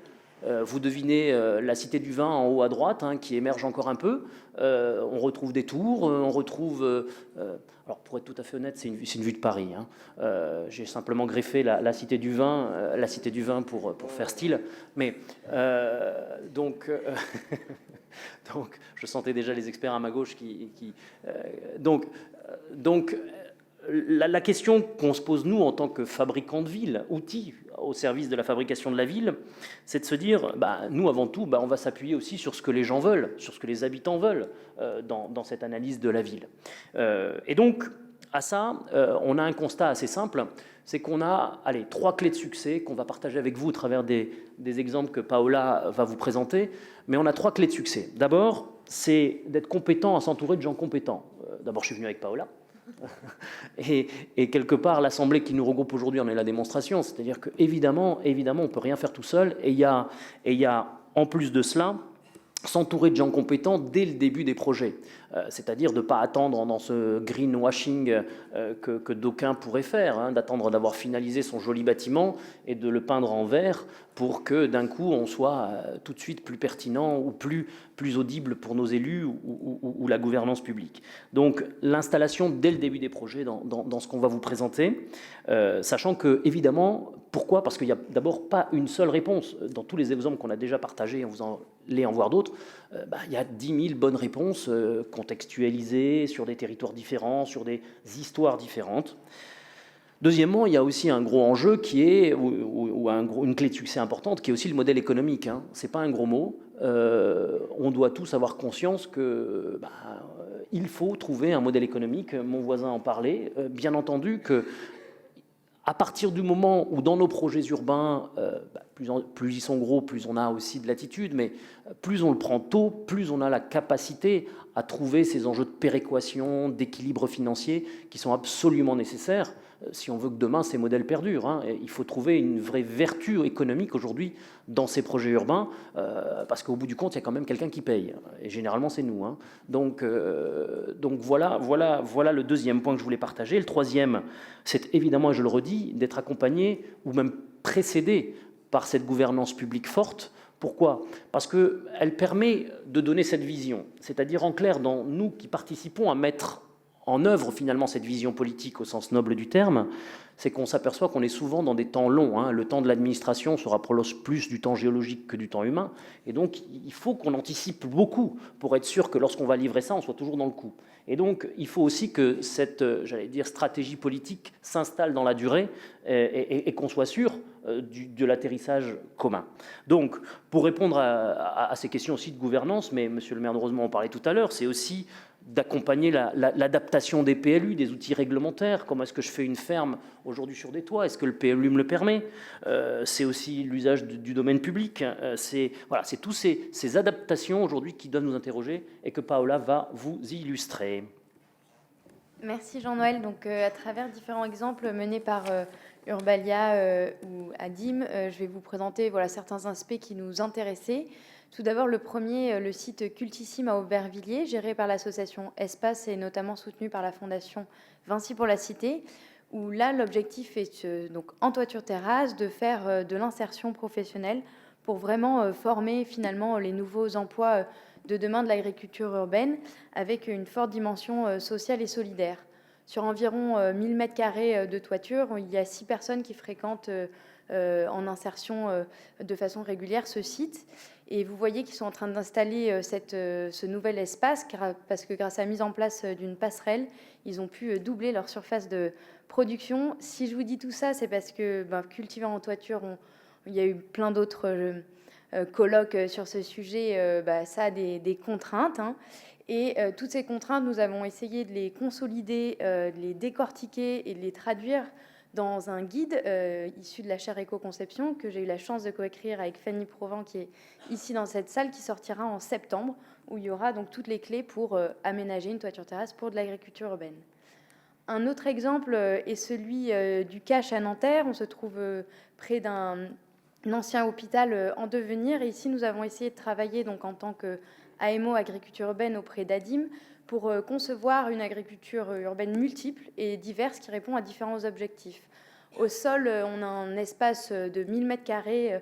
E: Vous devinez la Cité du Vin en haut à droite, qui émerge encore un peu. On retrouve des tours, on retrouve... alors, pour être tout à fait honnête, c'est une vue de Paris. J'ai simplement greffé la Cité du Vin, pour faire style. Mais, donc, je sentais déjà les experts à ma gauche donc la question qu'on se pose, nous, en tant que fabricants de ville, outils au service de la fabrication de la ville, c'est de se dire, nous, avant tout, on va s'appuyer aussi sur ce que les gens veulent, sur ce que les habitants veulent dans cette analyse de la ville. Et donc, à ça, on a un constat assez simple, c'est qu'on a 3 clés de succès qu'on va partager avec vous au travers des exemples que Paola va vous présenter, mais on a 3 clés de succès. D'abord, c'est d'être compétent, à s'entourer de gens compétents. D'abord, je suis venu avec Paola, et quelque part, l'Assemblée qui nous regroupe aujourd'hui en est la démonstration, c'est-à-dire qu'évidemment, on ne peut rien faire tout seul, et il y a, en plus de cela, s'entourer de gens compétents dès le début des projets, c'est-à-dire de ne pas attendre dans ce greenwashing que d'aucuns pourraient faire, hein, d'attendre d'avoir finalisé son joli bâtiment et de le peindre en vert pour que d'un coup on soit tout de suite plus pertinent ou plus audible pour nos élus ou la gouvernance publique. Donc l'installation dès le début des projets dans ce qu'on va vous présenter, sachant que évidemment, pourquoi ? Parce qu'il n'y a d'abord pas une seule réponse. Dans tous les exemples qu'on a déjà partagés, on vous en allez en voir d'autres, il y a 10 000 bonnes réponses contextualisées sur des territoires différents, sur des histoires différentes. Deuxièmement, il y a aussi un gros enjeu qui est, ou une clé de succès importante, qui est aussi le modèle économique. Hein. Ce n'est pas un gros mot. On doit tous avoir conscience que il faut trouver un modèle économique. Mon voisin en parlait. Bien entendu que à partir du moment où dans nos projets urbains, plus ils sont gros, plus on a aussi de latitude, mais plus on le prend tôt, plus on a la capacité à trouver ces enjeux de péréquation, d'équilibre financier qui sont absolument nécessaires si on veut que demain ces modèles perdurent. Hein. Il faut trouver une vraie vertu économique aujourd'hui dans ces projets urbains, parce qu'au bout du compte, il y a quand même quelqu'un qui paye. Et généralement, c'est nous. Hein. Donc voilà le deuxième point que je voulais partager. Le troisième, c'est évidemment, et je le redis, d'être accompagné ou même précédé par cette gouvernance publique forte. Pourquoi ? Parce qu'elle permet de donner cette vision. C'est-à-dire, en clair, dans nous qui participons à mettre en œuvre finalement cette vision politique au sens noble du terme, c'est qu'on s'aperçoit qu'on est souvent dans des temps longs. Hein. Le temps de l'administration se rapproche plus du temps géologique que du temps humain. Et donc, il faut qu'on anticipe beaucoup pour être sûr que lorsqu'on va livrer ça, on soit toujours dans le coup. Et donc, il faut aussi que cette, stratégie politique s'installe dans la durée et qu'on soit sûr de l'atterrissage commun. Donc, pour répondre à ces questions aussi de gouvernance, mais monsieur le maire de Rosemont en parlait tout à l'heure, c'est aussi d'accompagner l'adaptation des PLU, des outils réglementaires. Comment est-ce que je fais une ferme aujourd'hui sur des toits ? Est-ce que le PLU me le permet ? C'est aussi l'usage du domaine public. C'est toutes ces adaptations aujourd'hui qui doivent nous interroger et que Paola va vous illustrer.
F: Merci Jean-Noël. Donc, à travers différents exemples menés par Urbalia ou Adim, je vais vous présenter certains aspects qui nous intéressaient. Tout d'abord, le premier, le site Cultissime à Aubervilliers, géré par l'association Espace et notamment soutenu par la fondation Vinci pour la Cité, où là, l'objectif est, donc en toiture terrasse, de faire de l'insertion professionnelle pour vraiment former finalement les nouveaux emplois de demain de l'agriculture urbaine, avec une forte dimension sociale et solidaire. Sur environ 1000 m² de toiture, il y a 6 personnes qui fréquentent en insertion de façon régulière ce site. Et vous voyez qu'ils sont en train d'installer ce nouvel espace parce que grâce à la mise en place d'une passerelle, ils ont pu doubler leur surface de production. Si je vous dis tout ça, c'est parce que cultiver en toiture, il y a eu plein d'autres colloques sur ce sujet. Ça a des contraintes. Hein. Et toutes ces contraintes, nous avons essayé de les consolider, de les décortiquer et de les traduire dans un guide issu de la chaire éco-conception que j'ai eu la chance de coécrire avec Fanny Provent, qui est ici dans cette salle, qui sortira en septembre, où il y aura donc toutes les clés pour aménager une toiture terrasse pour de l'agriculture urbaine. Un autre exemple est celui du Cache à Nanterre. On se trouve près d'un ancien hôpital en devenir. Et ici, nous avons essayé de travailler donc, en tant qu'AMO agriculture urbaine auprès d'Adim pour concevoir une agriculture urbaine multiple et diverse qui répond à différents objectifs. Au sol, on a un espace de 1000 m²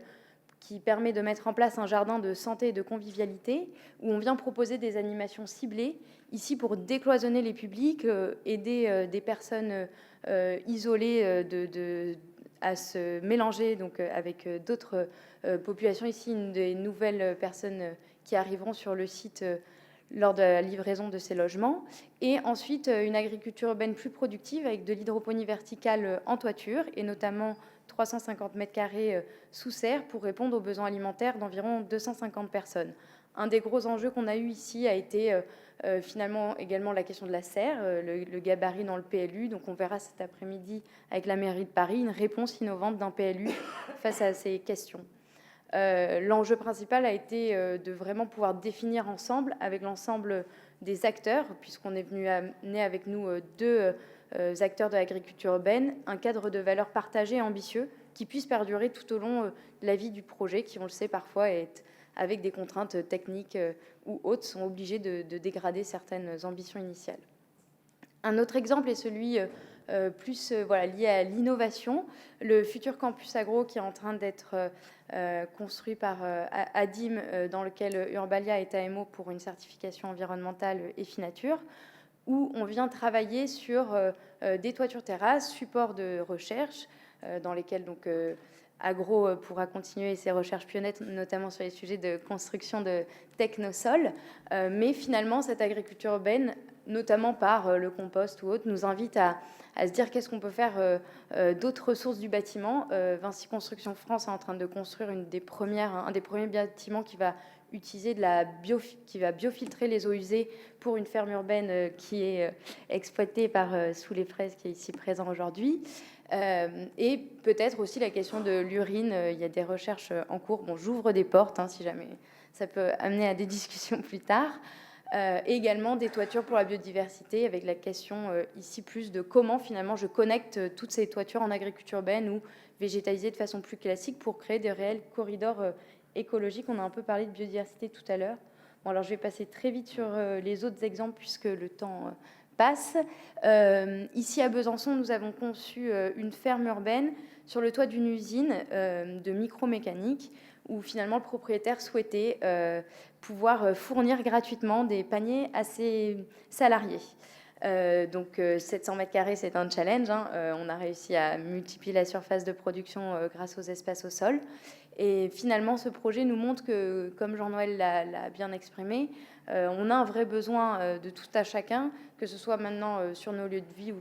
F: qui permet de mettre en place un jardin de santé et de convivialité où on vient proposer des animations ciblées, ici pour décloisonner les publics, aider des personnes isolées à se mélanger donc, avec d'autres populations. Ici, une des nouvelles personnes qui arriveront sur le site lors de la livraison de ces logements. Et ensuite, une agriculture urbaine plus productive avec de l'hydroponie verticale en toiture et notamment 350 m² sous serre pour répondre aux besoins alimentaires d'environ 250 personnes. Un des gros enjeux qu'on a eu ici a été finalement également la question de la serre, le gabarit dans le PLU. Donc on verra cet après-midi avec la mairie de Paris une réponse innovante d'un PLU face à ces questions. L'enjeu principal a été de vraiment pouvoir définir ensemble, avec l'ensemble des acteurs, puisqu'on est venu amener avec nous deux acteurs de l'agriculture urbaine, un cadre de valeurs partagées et ambitieux qui puisse perdurer tout au long de la vie du projet, qui, on le sait, parfois est avec des contraintes techniques ou autres, sont obligés de dégrader certaines ambitions initiales. Un autre exemple est celui plus lié à l'innovation. Le futur campus agro qui est en train d'être construit par ADIM, dans lequel Urbalia est AMO pour une certification environnementale EFI-Nature, où on vient travailler sur des toitures terrasses, supports de recherche, dans lesquels donc Agro pourra continuer ses recherches pionnières, notamment sur les sujets de construction de technosols. Mais finalement, cette agriculture urbaine, notamment par le compost ou autre, nous invite à se dire qu'est-ce qu'on peut faire d'autres ressources du bâtiment. Vinci Construction France est en train de construire un des premiers bâtiments qui va utiliser qui va biofiltrer les eaux usées pour une ferme urbaine qui est exploitée par Sous les Fraises, qui est ici présent aujourd'hui. Et peut-être aussi la question de l'urine. Il y a des recherches en cours. Bon, j'ouvre des portes, si jamais ça peut amener à des discussions plus tard. Et également des toitures pour la biodiversité, avec la question ici plus de comment finalement je connecte toutes ces toitures en agriculture urbaine ou végétalisées de façon plus classique pour créer des réels corridors écologiques. On a un peu parlé de biodiversité tout à l'heure. Bon, alors je vais passer très vite sur les autres exemples puisque le temps passe. Ici à Besançon, nous avons conçu une ferme urbaine sur le toit d'une usine de micromécanique où finalement le propriétaire souhaitait pouvoir fournir gratuitement des paniers à ses salariés. Donc 700 mètres carrés, c'est un challenge. On a réussi à multiplier la surface de production grâce aux espaces au sol. Et finalement, ce projet nous montre que, comme Jean-Noël l'a bien exprimé, on a un vrai besoin de tout à chacun, que ce soit maintenant sur nos lieux de vie ou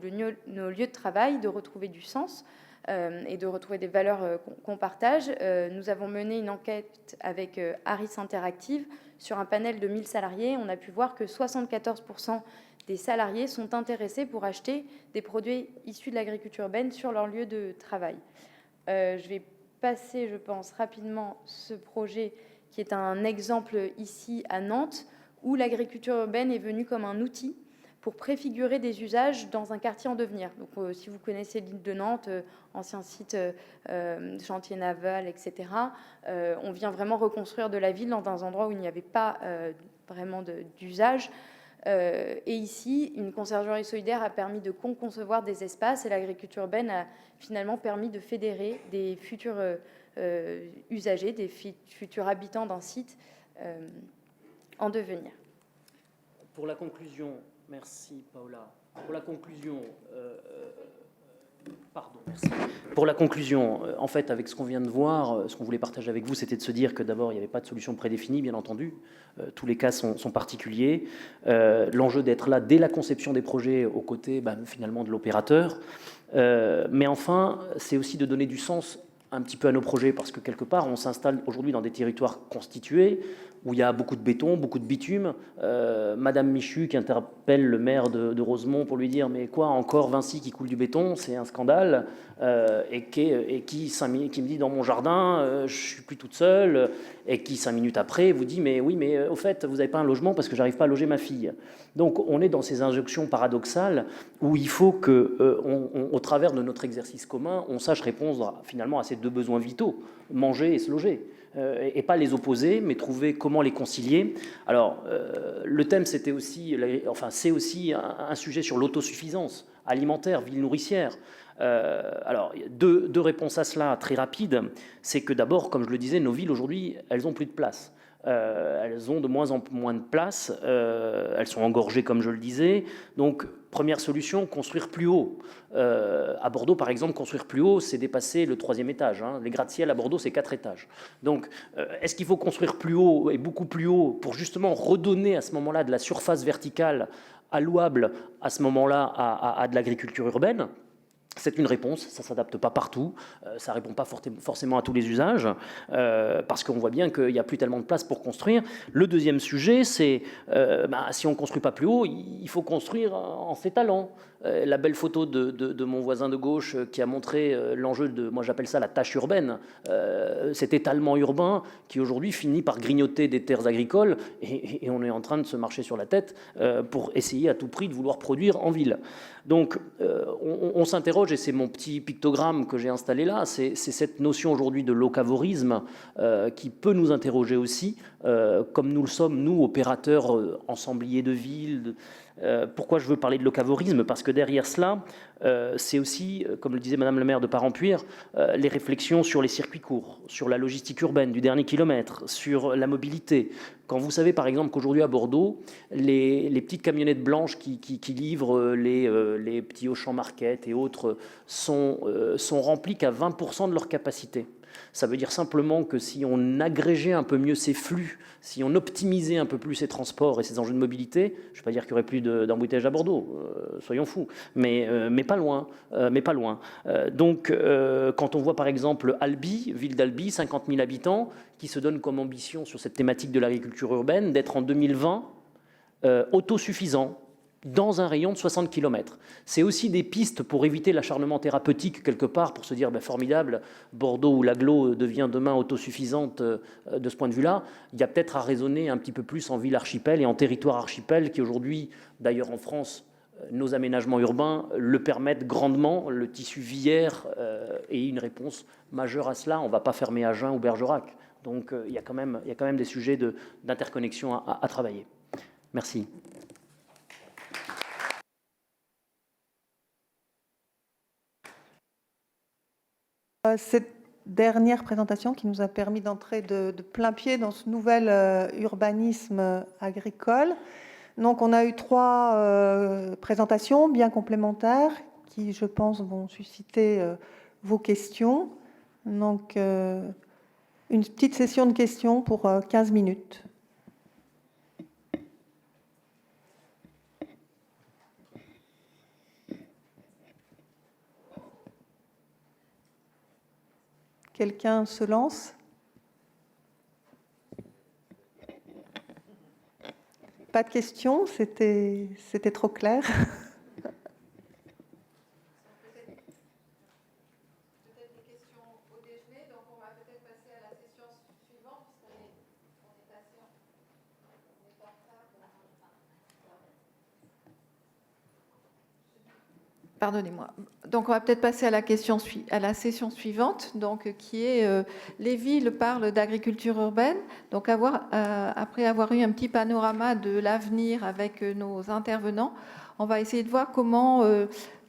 F: nos lieux de travail, de retrouver du sens et de retrouver des valeurs qu'on partage. Nous avons mené une enquête avec Harris Interactive sur un panel de 1000 salariés. On a pu voir que 74% des salariés sont intéressés pour acheter des produits issus de l'agriculture urbaine sur leur lieu de travail. Je vais passer, je pense, rapidement ce projet qui est un exemple ici à Nantes, où l'agriculture urbaine est venue comme un outil pour préfigurer des usages dans un quartier en devenir. Donc, si vous connaissez l'île de Nantes, ancien site chantier naval, etc., on vient vraiment reconstruire de la ville dans un endroit où il n'y avait pas vraiment d'usage. Et ici, une conciergerie solidaire a permis de concevoir des espaces et l'agriculture urbaine a finalement permis de fédérer des futurs usagers, des futurs habitants d'un site en devenir.
E: Pour la conclusion, merci Paola. Pour la conclusion, Pour la conclusion, en fait, avec ce qu'on vient de voir, ce qu'on voulait partager avec vous, c'était de se dire que d'abord, il n'y avait pas de solution prédéfinie, bien entendu. Tous les cas sont particuliers. L'enjeu d'être là dès la conception des projets aux côtés, finalement, de l'opérateur. Mais enfin, c'est aussi de donner du sens un petit peu à nos projets, parce que quelque part, on s'installe aujourd'hui dans des territoires constitués, où il y a beaucoup de béton, beaucoup de bitume. Madame Michu qui interpelle le maire de Rosemont pour lui dire « Mais quoi, encore Vinci qui coule du béton, c'est un scandale ?» et qui me dit « Dans mon jardin, je suis plus toute seule » et qui 5 minutes après vous dit « Mais oui, mais au fait, vous n'avez pas un logement parce que j'arrive pas à loger ma fille. » Donc on est dans ces injonctions paradoxales où il faut que, au travers de notre exercice commun, on sache répondre finalement à ces deux besoins vitaux, manger et se loger. Et pas les opposer, mais trouver comment les concilier. Alors, le thème, c'est aussi un sujet sur l'autosuffisance alimentaire, ville nourricière. Alors, deux réponses à cela très rapides. C'est que d'abord, comme je le disais, nos villes aujourd'hui, elles n'ont plus de place. Elles ont de moins en moins de place. Elles sont engorgées, comme je le disais. Donc, première solution, construire plus haut. À Bordeaux, par exemple, construire plus haut, c'est dépasser le 3e étage. Les gratte-ciel à Bordeaux, c'est 4 étages. Donc, est-ce qu'il faut construire plus haut et beaucoup plus haut pour justement redonner à ce moment-là de la surface verticale allouable à ce moment-là à de l'agriculture urbaine ? C'est une réponse, ça ne s'adapte pas partout, ça ne répond pas forcément à tous les usages, parce qu'on voit bien qu'il n'y a plus tellement de place pour construire. Le deuxième sujet, c'est si on ne construit pas plus haut, il faut construire en s'étalant. La belle photo de mon voisin de gauche qui a montré l'enjeu de, moi j'appelle ça la tâche urbaine, cet étalement urbain qui aujourd'hui finit par grignoter des terres agricoles et on est en train de se marcher sur la tête pour essayer à tout prix de vouloir produire en ville. Donc on s'interroge, et c'est mon petit pictogramme que j'ai installé là, c'est cette notion aujourd'hui de locavorisme qui peut nous interroger aussi, comme nous le sommes, nous, opérateurs ensembliers de villes. Pourquoi je veux parler de locavorisme? Parce que derrière cela, c'est aussi, comme le disait Madame le maire de Parempuire, les réflexions sur les circuits courts, sur la logistique urbaine du dernier kilomètre, sur la mobilité. Quand vous savez par exemple qu'aujourd'hui à Bordeaux, les petites camionnettes blanches qui livrent les petits Auchan Market et autres sont remplies qu'à 20% de leur capacité. Ça veut dire simplement que si on agrégeait un peu mieux ces flux, si on optimisait un peu plus ces transports et ces enjeux de mobilité, je ne vais pas dire qu'il n'y aurait plus d'embouteillage à Bordeaux, soyons fous, mais pas loin. Donc, quand on voit par exemple Albi, ville d'Albi, 50 000 habitants, qui se donne comme ambition sur cette thématique de l'agriculture urbaine d'être en 2020 autosuffisant, dans un rayon de 60 km. C'est aussi des pistes pour éviter l'acharnement thérapeutique quelque part, pour se dire formidable, Bordeaux ou l'agglo devient demain autosuffisante de ce point de vue-là. Il y a peut-être à raisonner un petit peu plus en ville archipel et en territoire archipel qui aujourd'hui, d'ailleurs en France, nos aménagements urbains le permettent grandement, le tissu viaire est une réponse majeure à cela. On ne va pas fermer Agen ou Bergerac. Donc il y a quand même des sujets d'interconnexion à travailler. Merci.
B: Cette dernière présentation qui nous a permis d'entrer de plein pied dans ce nouvel urbanisme agricole. Donc on a eu 3 présentations bien complémentaires qui, je pense, vont susciter vos questions. Donc une petite session de questions pour 15 minutes. Quelqu'un se lance? Pas de questions, c'était trop clair.
A: Peut-être des questions au déjeuner, donc on va peut-être passer à la session suivante, puisqu'on est passé en retard. Pardonnez-moi. Donc on va peut-être passer à la session suivante, donc qui est les villes parlent d'agriculture urbaine. Donc après avoir eu un petit panorama de l'avenir avec nos intervenants, on va essayer de voir comment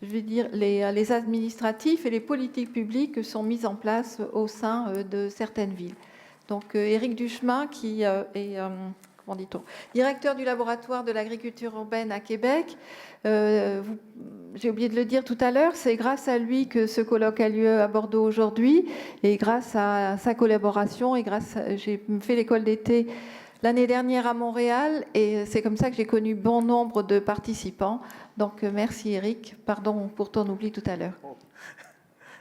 A: les administratifs et les politiques publiques sont mises en place au sein de certaines villes. Donc Éric Duchemin, qui est directeur du laboratoire de l'agriculture urbaine à Québec. J'ai oublié de le dire tout à l'heure, c'est grâce à lui que ce colloque a lieu à Bordeaux aujourd'hui, et grâce à sa collaboration, j'ai fait l'école d'été l'année dernière à Montréal, et c'est comme ça que j'ai connu bon nombre de participants. Donc merci Éric, pardon pour ton oubli tout à l'heure.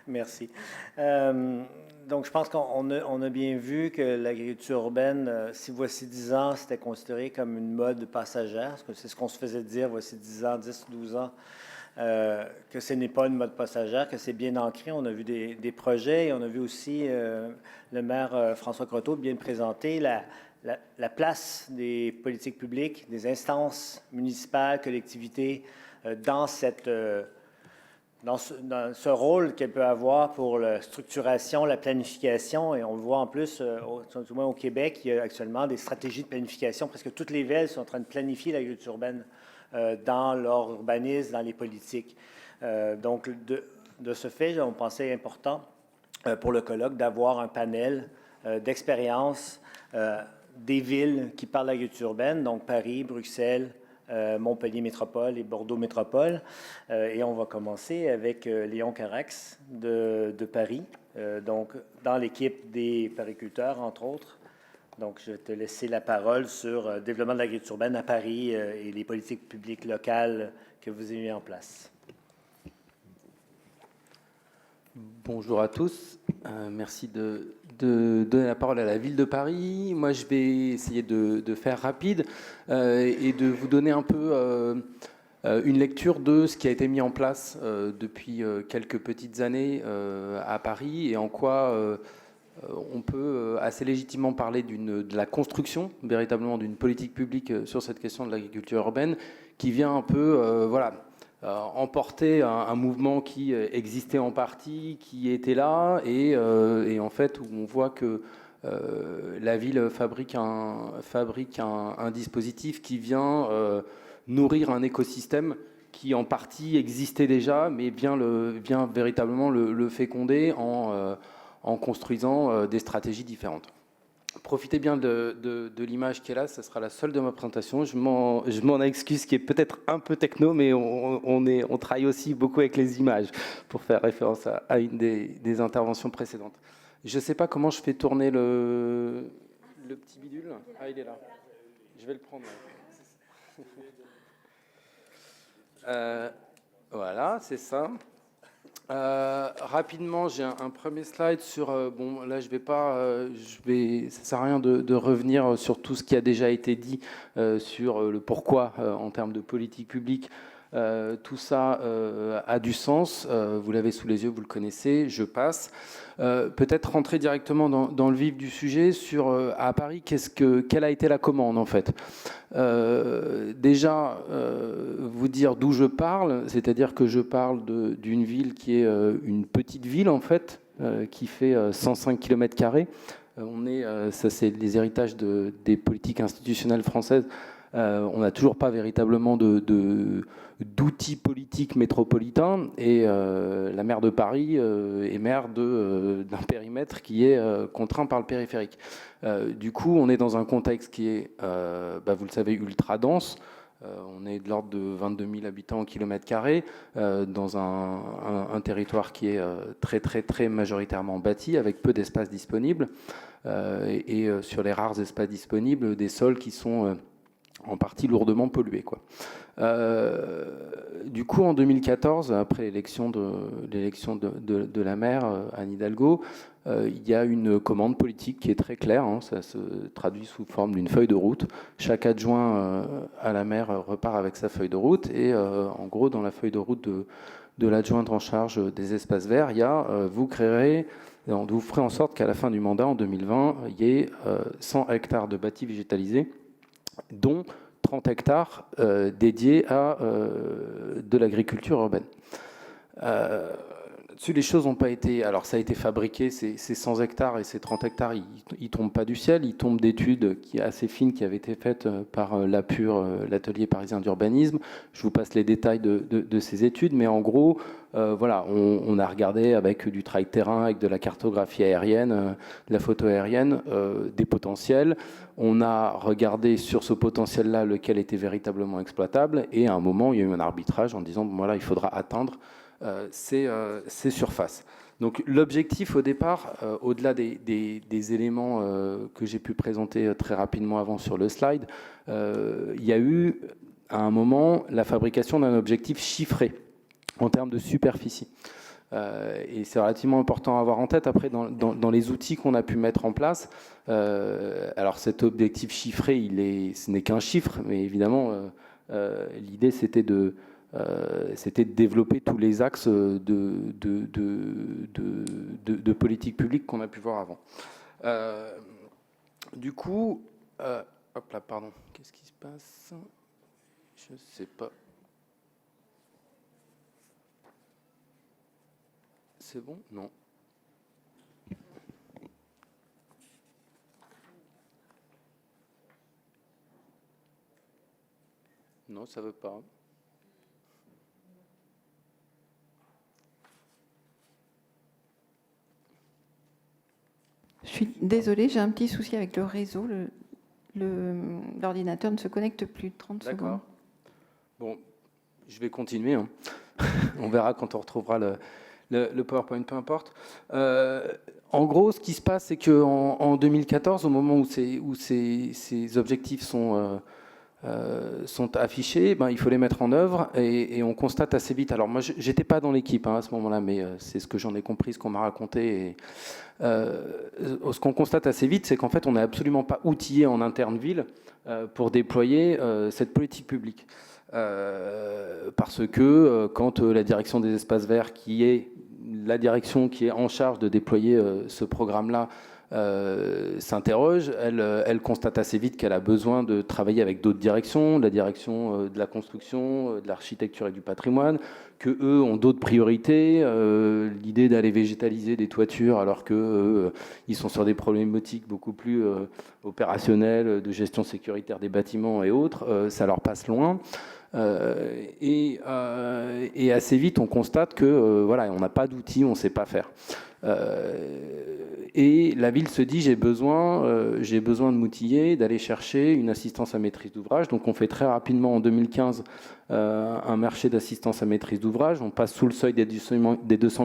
G: Merci. Donc, je pense qu'on a bien vu que l'agriculture urbaine, si voici 10 ans, c'était considéré comme une mode passagère, parce que c'est ce qu'on se faisait dire voici 10 ans, 10, 12 ans, que ce n'est pas une mode passagère, que c'est bien ancré. On a vu des projets et on a vu aussi le maire François Croteau bien présenter la place des politiques publiques, des instances municipales, collectivités, dans ce rôle qu'elle peut avoir pour la structuration, la planification. Et on le voit en plus, du moins au Québec, il y a actuellement des stratégies de planification. Presque toutes les villes sont en train de planifier l'agriculture urbaine dans leur urbanisme, dans les politiques. Donc, de ce fait, on pensait important pour le colloque d'avoir un panel d'expériences des villes qui parlent d'agriculture urbaine, donc Paris, Bruxelles, Montpellier Métropole et Bordeaux Métropole. Et on va commencer avec Léon Carax de Paris, donc dans l'équipe des pariculteurs, entre autres. Donc, je vais te laisser la parole sur le développement de l'agriculture urbaine à Paris et les politiques publiques locales que vous avez mises en place.
H: Bonjour à tous. Merci de donner la parole à la ville de Paris. Moi, je vais essayer de faire rapide et de vous donner un peu une lecture de ce qui a été mis en place depuis quelques petites années à Paris et en quoi on peut assez légitimement parler de la construction véritablement d'une politique publique sur cette question de l'agriculture urbaine qui vient un peu emporter un mouvement qui existait en partie, qui était là et en fait où on voit que la ville fabrique un dispositif qui vient nourrir un écosystème qui en partie existait déjà, mais vient véritablement le féconder en construisant des stratégies différentes. Profitez bien de l'image qui est là, ce sera la seule de ma présentation. Je m'en excuse, qui est peut-être un peu techno, mais on travaille aussi beaucoup avec les images, pour faire référence à une des interventions précédentes. Je ne sais pas comment je fais tourner le petit bidule. Ah, il est là. Je vais le prendre. Voilà, c'est ça. Rapidement, j'ai un premier slide sur. Bon, là, ça sert à rien de revenir sur tout ce qui a déjà été dit sur le pourquoi en termes de politique publique. Tout ça a du sens. Vous l'avez sous les yeux, vous le connaissez. Je passe. Peut-être rentrer directement dans le vif du sujet sur à Paris. Quelle a été la commande en fait? Déjà, vous dire d'où je parle, c'est-à-dire que je parle d'une ville qui est une petite ville en fait, qui fait 105 km². Ça c'est les héritages des politiques institutionnelles françaises. On n'a toujours pas véritablement d'outils politiques métropolitains et la maire de Paris est maire d'un périmètre qui est contraint par le périphérique. Du coup, on est dans un contexte qui est, vous le savez, ultra dense. On est de l'ordre de 22 000 habitants au kilomètre carré, dans un territoire qui est très, très, très majoritairement bâti, avec peu d'espace disponible, et sur les rares espaces disponibles, des sols qui sont en partie lourdement pollués, quoi. Du coup, en 2014, après l'élection de la maire Anne Hidalgo, il y a une commande politique qui est très claire. Ça se traduit sous forme d'une feuille de route. Chaque adjoint à la maire repart avec sa feuille de route. Et en gros, dans la feuille de route de l'adjointe en charge des espaces verts, il y a vous ferez en sorte qu'à la fin du mandat, en 2020, il y ait 100 hectares de bâtis végétalisés, dont 30 hectares dédiés à de l'agriculture urbaine. Là-dessus, les choses n'ont pas été... Alors, ça a été fabriqué, ces 100 hectares et ces 30 hectares, ils ne tombent pas du ciel, ils tombent d'études assez fines qui avaient été faites par l'APUR, l'Atelier parisien d'urbanisme. Je vous passe les détails de ces études, mais en gros, voilà, on a regardé avec du travail de terrain, avec de la cartographie aérienne, de la photo aérienne, des potentiels. On a regardé sur ce potentiel-là lequel était véritablement exploitable, et à un moment, il y a eu un arbitrage en disant, bon, voilà, il faudra atteindre ces surfaces. Donc l'objectif au départ, au-delà des éléments que j'ai pu présenter très rapidement avant sur le slide, il y a eu à un moment la fabrication d'un objectif chiffré en termes de superficie. Et c'est relativement important à avoir en tête après dans les outils qu'on a pu mettre en place. Alors cet objectif chiffré, ce n'est qu'un chiffre, mais évidemment l'idée c'était de développer tous les axes de politique publique qu'on a pu voir avant. Du coup, hop là, pardon, qu'est-ce qui se passe? Je ne sais pas. C'est bon? Non. Non, ça ne veut pas.
A: Je suis désolée, j'ai un petit souci avec le réseau. L'ordinateur ne se connecte plus. 30 secondes.
H: D'accord. Bon, je vais continuer. On verra quand on retrouvera le PowerPoint, peu importe. En gros, ce qui se passe, c'est qu'en 2014, au moment où ces objectifs sont sont affichés, il faut les mettre en œuvre et on constate assez vite. Alors moi, j'étais pas dans l'équipe à ce moment-là, mais c'est ce que j'en ai compris, ce qu'on m'a raconté. Et, ce qu'on constate assez vite, c'est qu'en fait, on n'est absolument pas outillé en interne ville pour déployer cette politique publique. Parce que quand la direction des espaces verts, qui est la direction qui est en charge de déployer ce programme-là, s'interroge, elle constate assez vite qu'elle a besoin de travailler avec d'autres directions, la direction de la construction, de l'architecture et du patrimoine, que eux ont d'autres priorités, l'idée d'aller végétaliser des toitures alors que ils sont sur des problématiques beaucoup plus opérationnelles, de gestion sécuritaire des bâtiments et autres, ça leur passe loin. Et assez vite, on constate que voilà, on n'a pas d'outils, on ne sait pas faire. Et la ville se dit j'ai besoin de m'outiller, d'aller chercher une assistance à maîtrise d'ouvrage. Donc on fait très rapidement en 2015 un marché d'assistance à maîtrise d'ouvrage. On passe sous le seuil des 200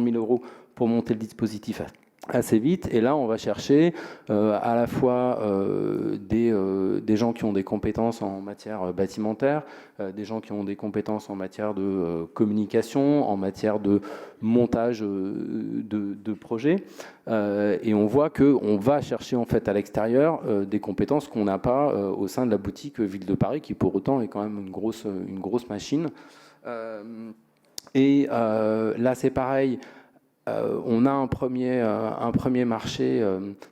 H: 000 euros pour monter le dispositif assez vite. Et là, on va chercher à la fois des gens qui ont des compétences en matière bâtimentaire, des gens qui ont des compétences en matière de communication, en matière de montage de projets. Et on voit qu'on va chercher en fait à l'extérieur des compétences qu'on n'a pas au sein de la boutique Ville de Paris, qui pour autant est quand même une grosse machine. Et là, c'est pareil. On a un premier marché.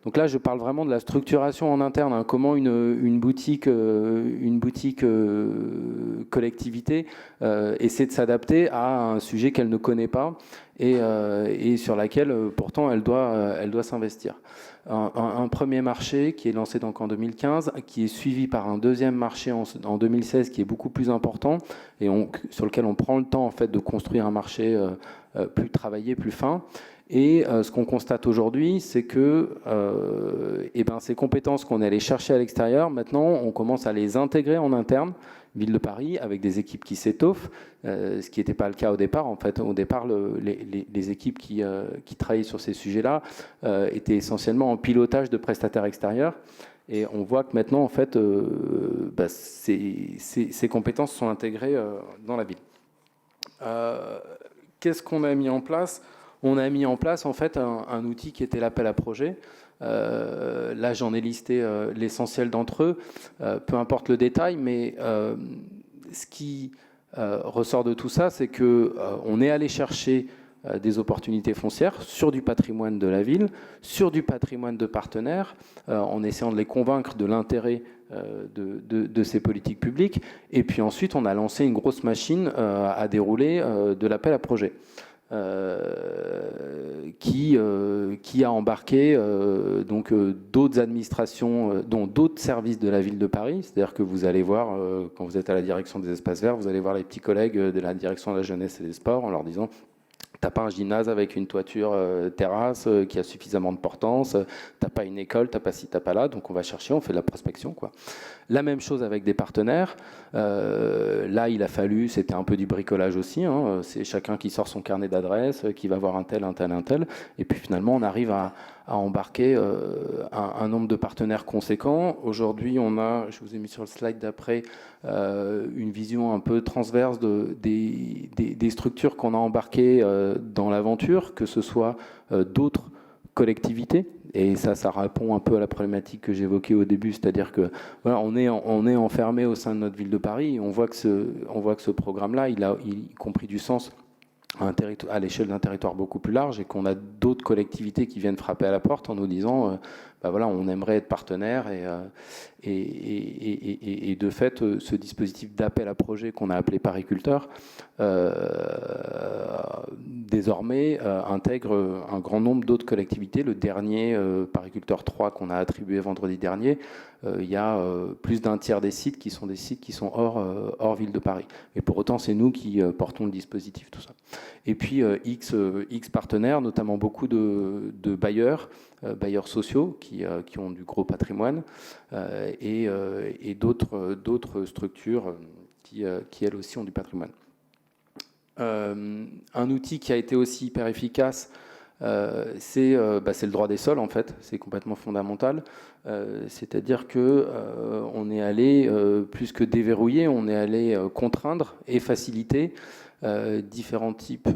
H: Donc là, je parle vraiment de la structuration en interne. Comment une boutique collectivité essaie de s'adapter à un sujet qu'elle ne connaît pas et sur laquelle pourtant elle doit s'investir. Un premier marché qui est lancé donc en 2015, qui est suivi par un deuxième marché en 2016 qui est beaucoup plus important et sur lequel on prend le temps en fait de construire un marché plus travaillé, plus fin. Et ce qu'on constate aujourd'hui, c'est que ces compétences qu'on est allé chercher à l'extérieur, maintenant on commence à les intégrer en interne, Ville de Paris, avec des équipes qui s'étoffent, ce qui n'était pas le cas au départ. En fait, au départ, les équipes qui travaillaient sur ces sujets-là étaient essentiellement en pilotage de prestataires extérieurs. Et on voit que maintenant, en fait, ces compétences sont intégrées dans la ville. Qu'est-ce qu'on a mis en place ? On a mis en place en fait un outil qui était l'appel à projet. Là, j'en ai listé l'essentiel d'entre eux. Peu importe le détail, mais ce qui ressort de tout ça, c'est qu'on est allé chercher des opportunités foncières sur du patrimoine de la ville, sur du patrimoine de partenaires, en essayant de les convaincre de l'intérêt de ces politiques publiques. Et puis ensuite, on a lancé une grosse machine à dérouler de l'appel à projet. Qui a embarqué d'autres administrations, dont d'autres services de la ville de Paris. C'est-à-dire que vous allez voir, quand vous êtes à la direction des espaces verts, vous allez voir les petits collègues de la direction de la jeunesse et des sports en leur disant t'as pas un gymnase avec une toiture terrasse qui a suffisamment de portance, t'as pas une école, t'as pas ci, t'as pas là, donc on va chercher, on fait de la prospection, quoi. La même chose avec des partenaires. Là, il a fallu, c'était un peu du bricolage aussi, hein, c'est chacun qui sort son carnet d'adresses, qui va voir un tel, et puis finalement on arrive à embarquer un nombre de partenaires conséquents. Aujourd'hui, on a, je vous ai mis sur le slide d'après, une vision un peu transverse des structures qu'on a embarquées dans l'aventure, que ce soit d'autres collectivités. Et ça répond un peu à la problématique que j'évoquais au début, c'est-à-dire que voilà, on est enfermé au sein de notre ville de Paris. Et on voit que ce programme-là, il compris du sens à l'échelle d'un territoire beaucoup plus large et qu'on a d'autres collectivités qui viennent frapper à la porte en nous disant voilà, on aimerait être partenaire et de fait ce dispositif d'appel à projet qu'on a appelé pariculteur désormais intègre un grand nombre d'autres collectivités. Le dernier pariculteur 3 qu'on a attribué vendredi dernier, il y a plus d'un tiers des sites qui sont des sites qui sont hors ville de Paris. Et pour autant, c'est nous qui portons le dispositif, tout ça. Et puis X partenaires, notamment beaucoup de bailleurs sociaux qui ont du gros patrimoine et d'autres structures qui elles aussi ont du patrimoine. Un outil qui a été aussi hyper efficace c'est le droit des sols, en fait. C'est complètement fondamental. C'est-à-dire que on est allé, plus que déverrouiller, on est allé contraindre et faciliter différents types